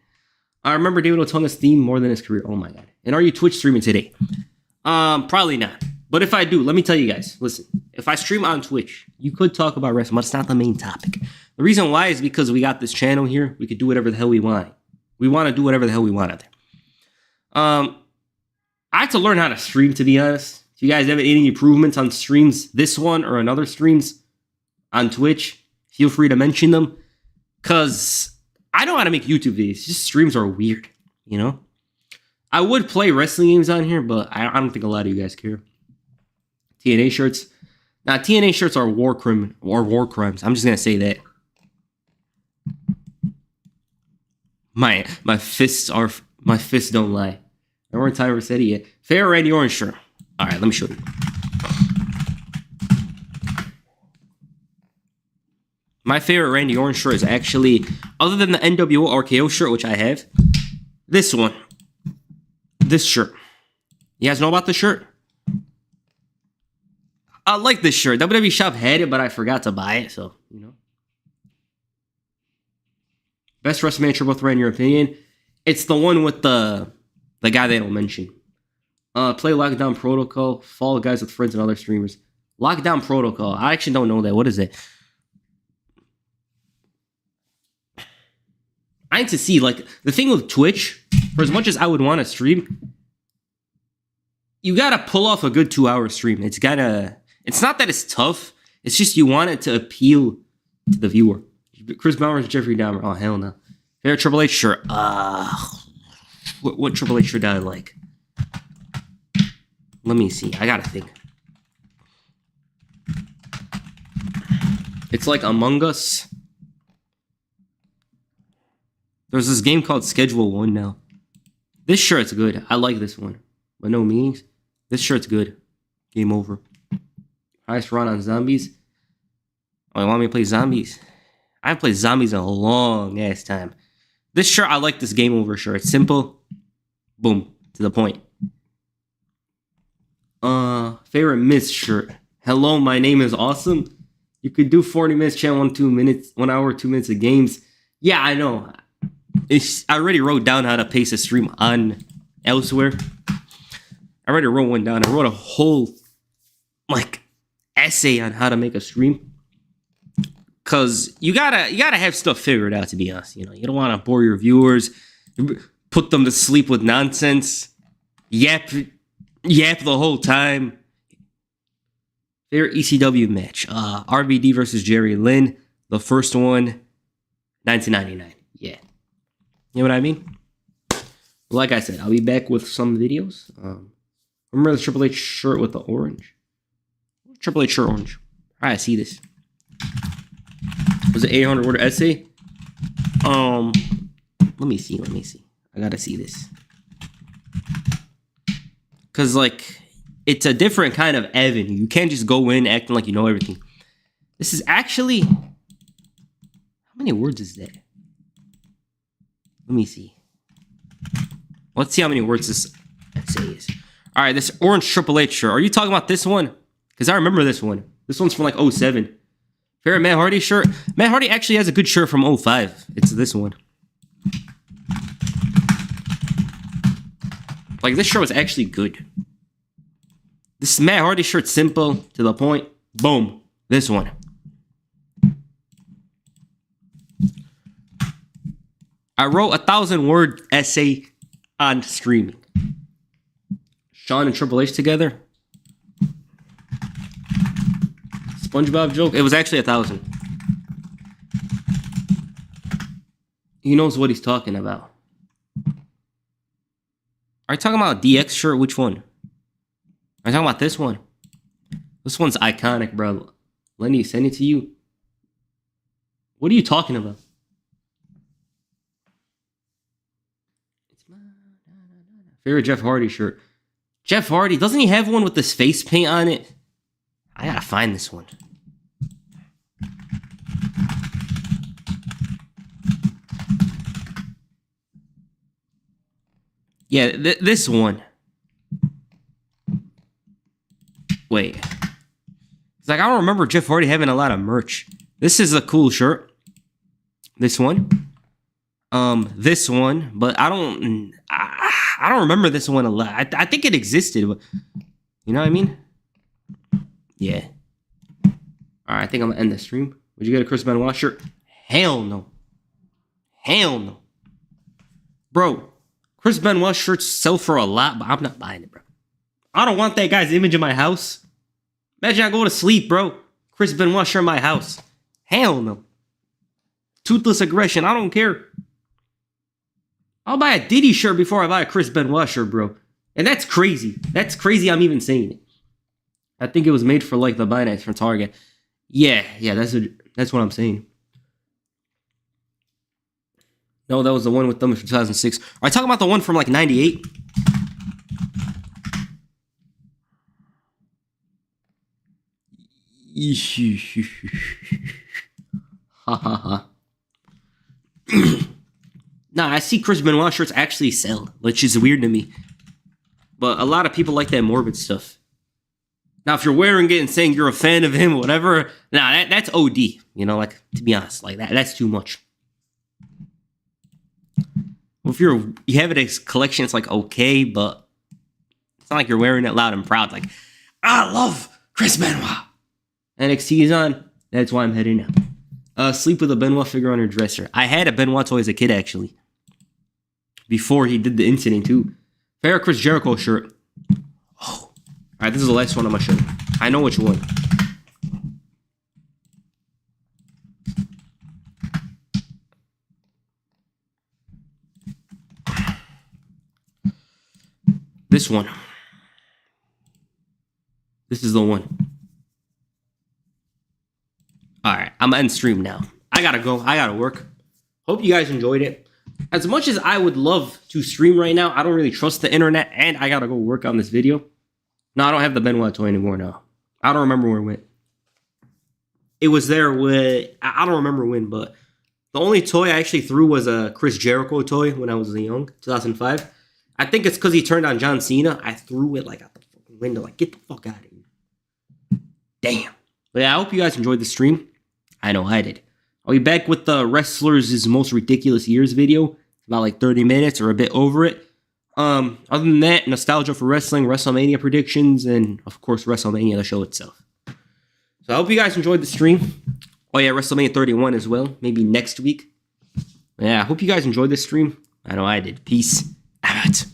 I remember David Otunga's theme more than his career. Oh my god. And are you Twitch streaming today? Probably not. But if I do, let me tell you guys, listen, if I stream on Twitch, you could talk about wrestling, but it's not the main topic. The reason why is because we got this channel here. We could do whatever the hell we want. We want to do whatever the hell we want out there. I had to learn how to stream, to be honest. If you guys have any improvements on streams, this one or another streams on Twitch, feel free to mention them. Because I know how to make YouTube videos. Just streams are weird, you know? I would play wrestling games on here, but I don't think a lot of you guys care. TNA shirts. Now, TNA shirts are war crimes. I'm just going to say that. My fists don't lie. I weren't Tyler said it yet. Fair Randy Orton shirt. All right, let me show you. My favorite Randy Orton shirt is actually, other than the NWO RKO shirt, which I have, this one. This shirt. You guys know about this shirt? I like this shirt. WWE Shop had it, but I forgot to buy it, so, you know. Best WrestleMania triple threat in your opinion? It's the one with the guy they don't mention. Play Lockdown Protocol, follow guys with friends and other streamers. Lockdown Protocol. I actually don't know that. What is it? I need to see, like, the thing with Twitch, for as much as I would want to stream, you gotta pull off a good 2-hour stream. It's not that it's tough, it's just you want it to appeal to the viewer. Chris Bowers, Jeffrey Dahmer. Oh, hell no. Favorite Triple H shirt? What Triple H shirt do I like? Let me see. I gotta think. It's like Among Us. There's this game called Schedule 1 now. This shirt's good. I like this one. By no means. This shirt's good. Game over. Highest run on zombies. Oh, you want me to play zombies? I haven't played zombies in a long ass time. This shirt, I like this game over shirt. It's simple. Boom. To the point. Favorite Miz shirt. Hello, my name is Awesome. You could do 40 minutes channel 1 hour, 2 minutes of games. Yeah, I know. I already wrote down how to pace a stream on elsewhere. I already wrote one down. I wrote a whole essay on how to make a stream. Cause you gotta have stuff figured out, to be honest. You know, you don't want to bore your viewers, put them to sleep with nonsense, yap the whole time. Favorite ECW match: RVD versus Jerry Lynn, the first one, 1999. Yeah, you know what I mean. Like I said, I'll be back with some videos. Remember the Triple H shirt with the orange? Triple H shirt orange. All right, I see this. Was it 800 word essay? Let me see. I gotta see this. Cause it's a different kind of avenue. You can't just go in acting like you know everything. This is actually, how many words is that? Let me see. Let's see how many words this essay is. All right, this orange Triple H shirt. Are you talking about this one? Because I remember this one. This one's from 07. Favorite Matt Hardy shirt? Matt Hardy actually has a good shirt from 05. It's this one. This shirt was actually good. This Matt Hardy shirt, simple, to the point. Boom. This one. I wrote a 1,000-word essay on streaming. Shawn and Triple H together. SpongeBob joke. It was actually 1,000. He knows what he's talking about. Are you talking about a DX shirt? Which one? Are you talking about this one? This one's iconic, bro. Lenny, send it to you. What are you talking about? Favorite Jeff Hardy shirt. Jeff Hardy, doesn't he have one with this face paint on it? I gotta find this one. Yeah, this one. Wait. It's like, I don't remember Jeff Hardy having a lot of merch. This is a cool shirt. This one. This one. But I don't remember this one a lot. I think it existed, but you know what I mean? Yeah. Alright, I think I'm gonna end the stream. Would you get a Chris Benoit shirt? Hell no. Hell no. Bro, Chris Benoit shirts sell for a lot, but I'm not buying it, bro. I don't want that guy's image in my house. Imagine I go to sleep, bro. Chris Benoit shirt in my house. Hell no. Toothless aggression, I don't care. I'll buy a Diddy shirt before I buy a Chris Benoit shirt, bro. And that's crazy. That's crazy I'm even saying it. I think it was made for like the Binance from Target. Yeah, that's what I'm saying. No, that was the one with them from 2006. Are I talking about the one from like 98? Ha ha ha. Nah, I see Chris Benoit shirts actually sell, which is weird to me. But a lot of people like that morbid stuff. Now, if you're wearing it and saying you're a fan of him or whatever, nah, that's OD. You know, like, to be honest, like that's too much. Well, if you have it as collection, it's like okay, but it's not like you're wearing it loud and proud. Like, I love Chris Benoit. NXT is on. That's why I'm heading out. Sleep with a Benoit figure on your dresser. I had a Benoit toy as a kid, actually. Before he did the incident, too. Favorite Chris Jericho shirt. Oh. Alright, this is the last one I'm going to show you. I know which one. This one. This is the one. Alright, I'm gonna end stream now. I gotta go. I gotta work. Hope you guys enjoyed it. As much as I would love to stream right now, I don't really trust the internet, and I gotta go work on this video. No, I don't have the Benoit toy anymore now. I don't remember where it went. It was there with... I don't remember when, but... The only toy I actually threw was a Chris Jericho toy when I was young, 2005. I think it's because he turned on John Cena. I threw it like out the fucking window. Like, get the fuck out of here. Damn. But yeah, I hope you guys enjoyed the stream. I know I did. I'll be back with the Wrestlers' Most Ridiculous Years video. About like 30 minutes or a bit over it. Other than that, nostalgia for wrestling, WrestleMania predictions, and of course, WrestleMania, the show itself. So I hope you guys enjoyed the stream. Oh yeah, WrestleMania 31 as well. Maybe next week. Yeah, I hope you guys enjoyed this stream. I know I did. Peace out.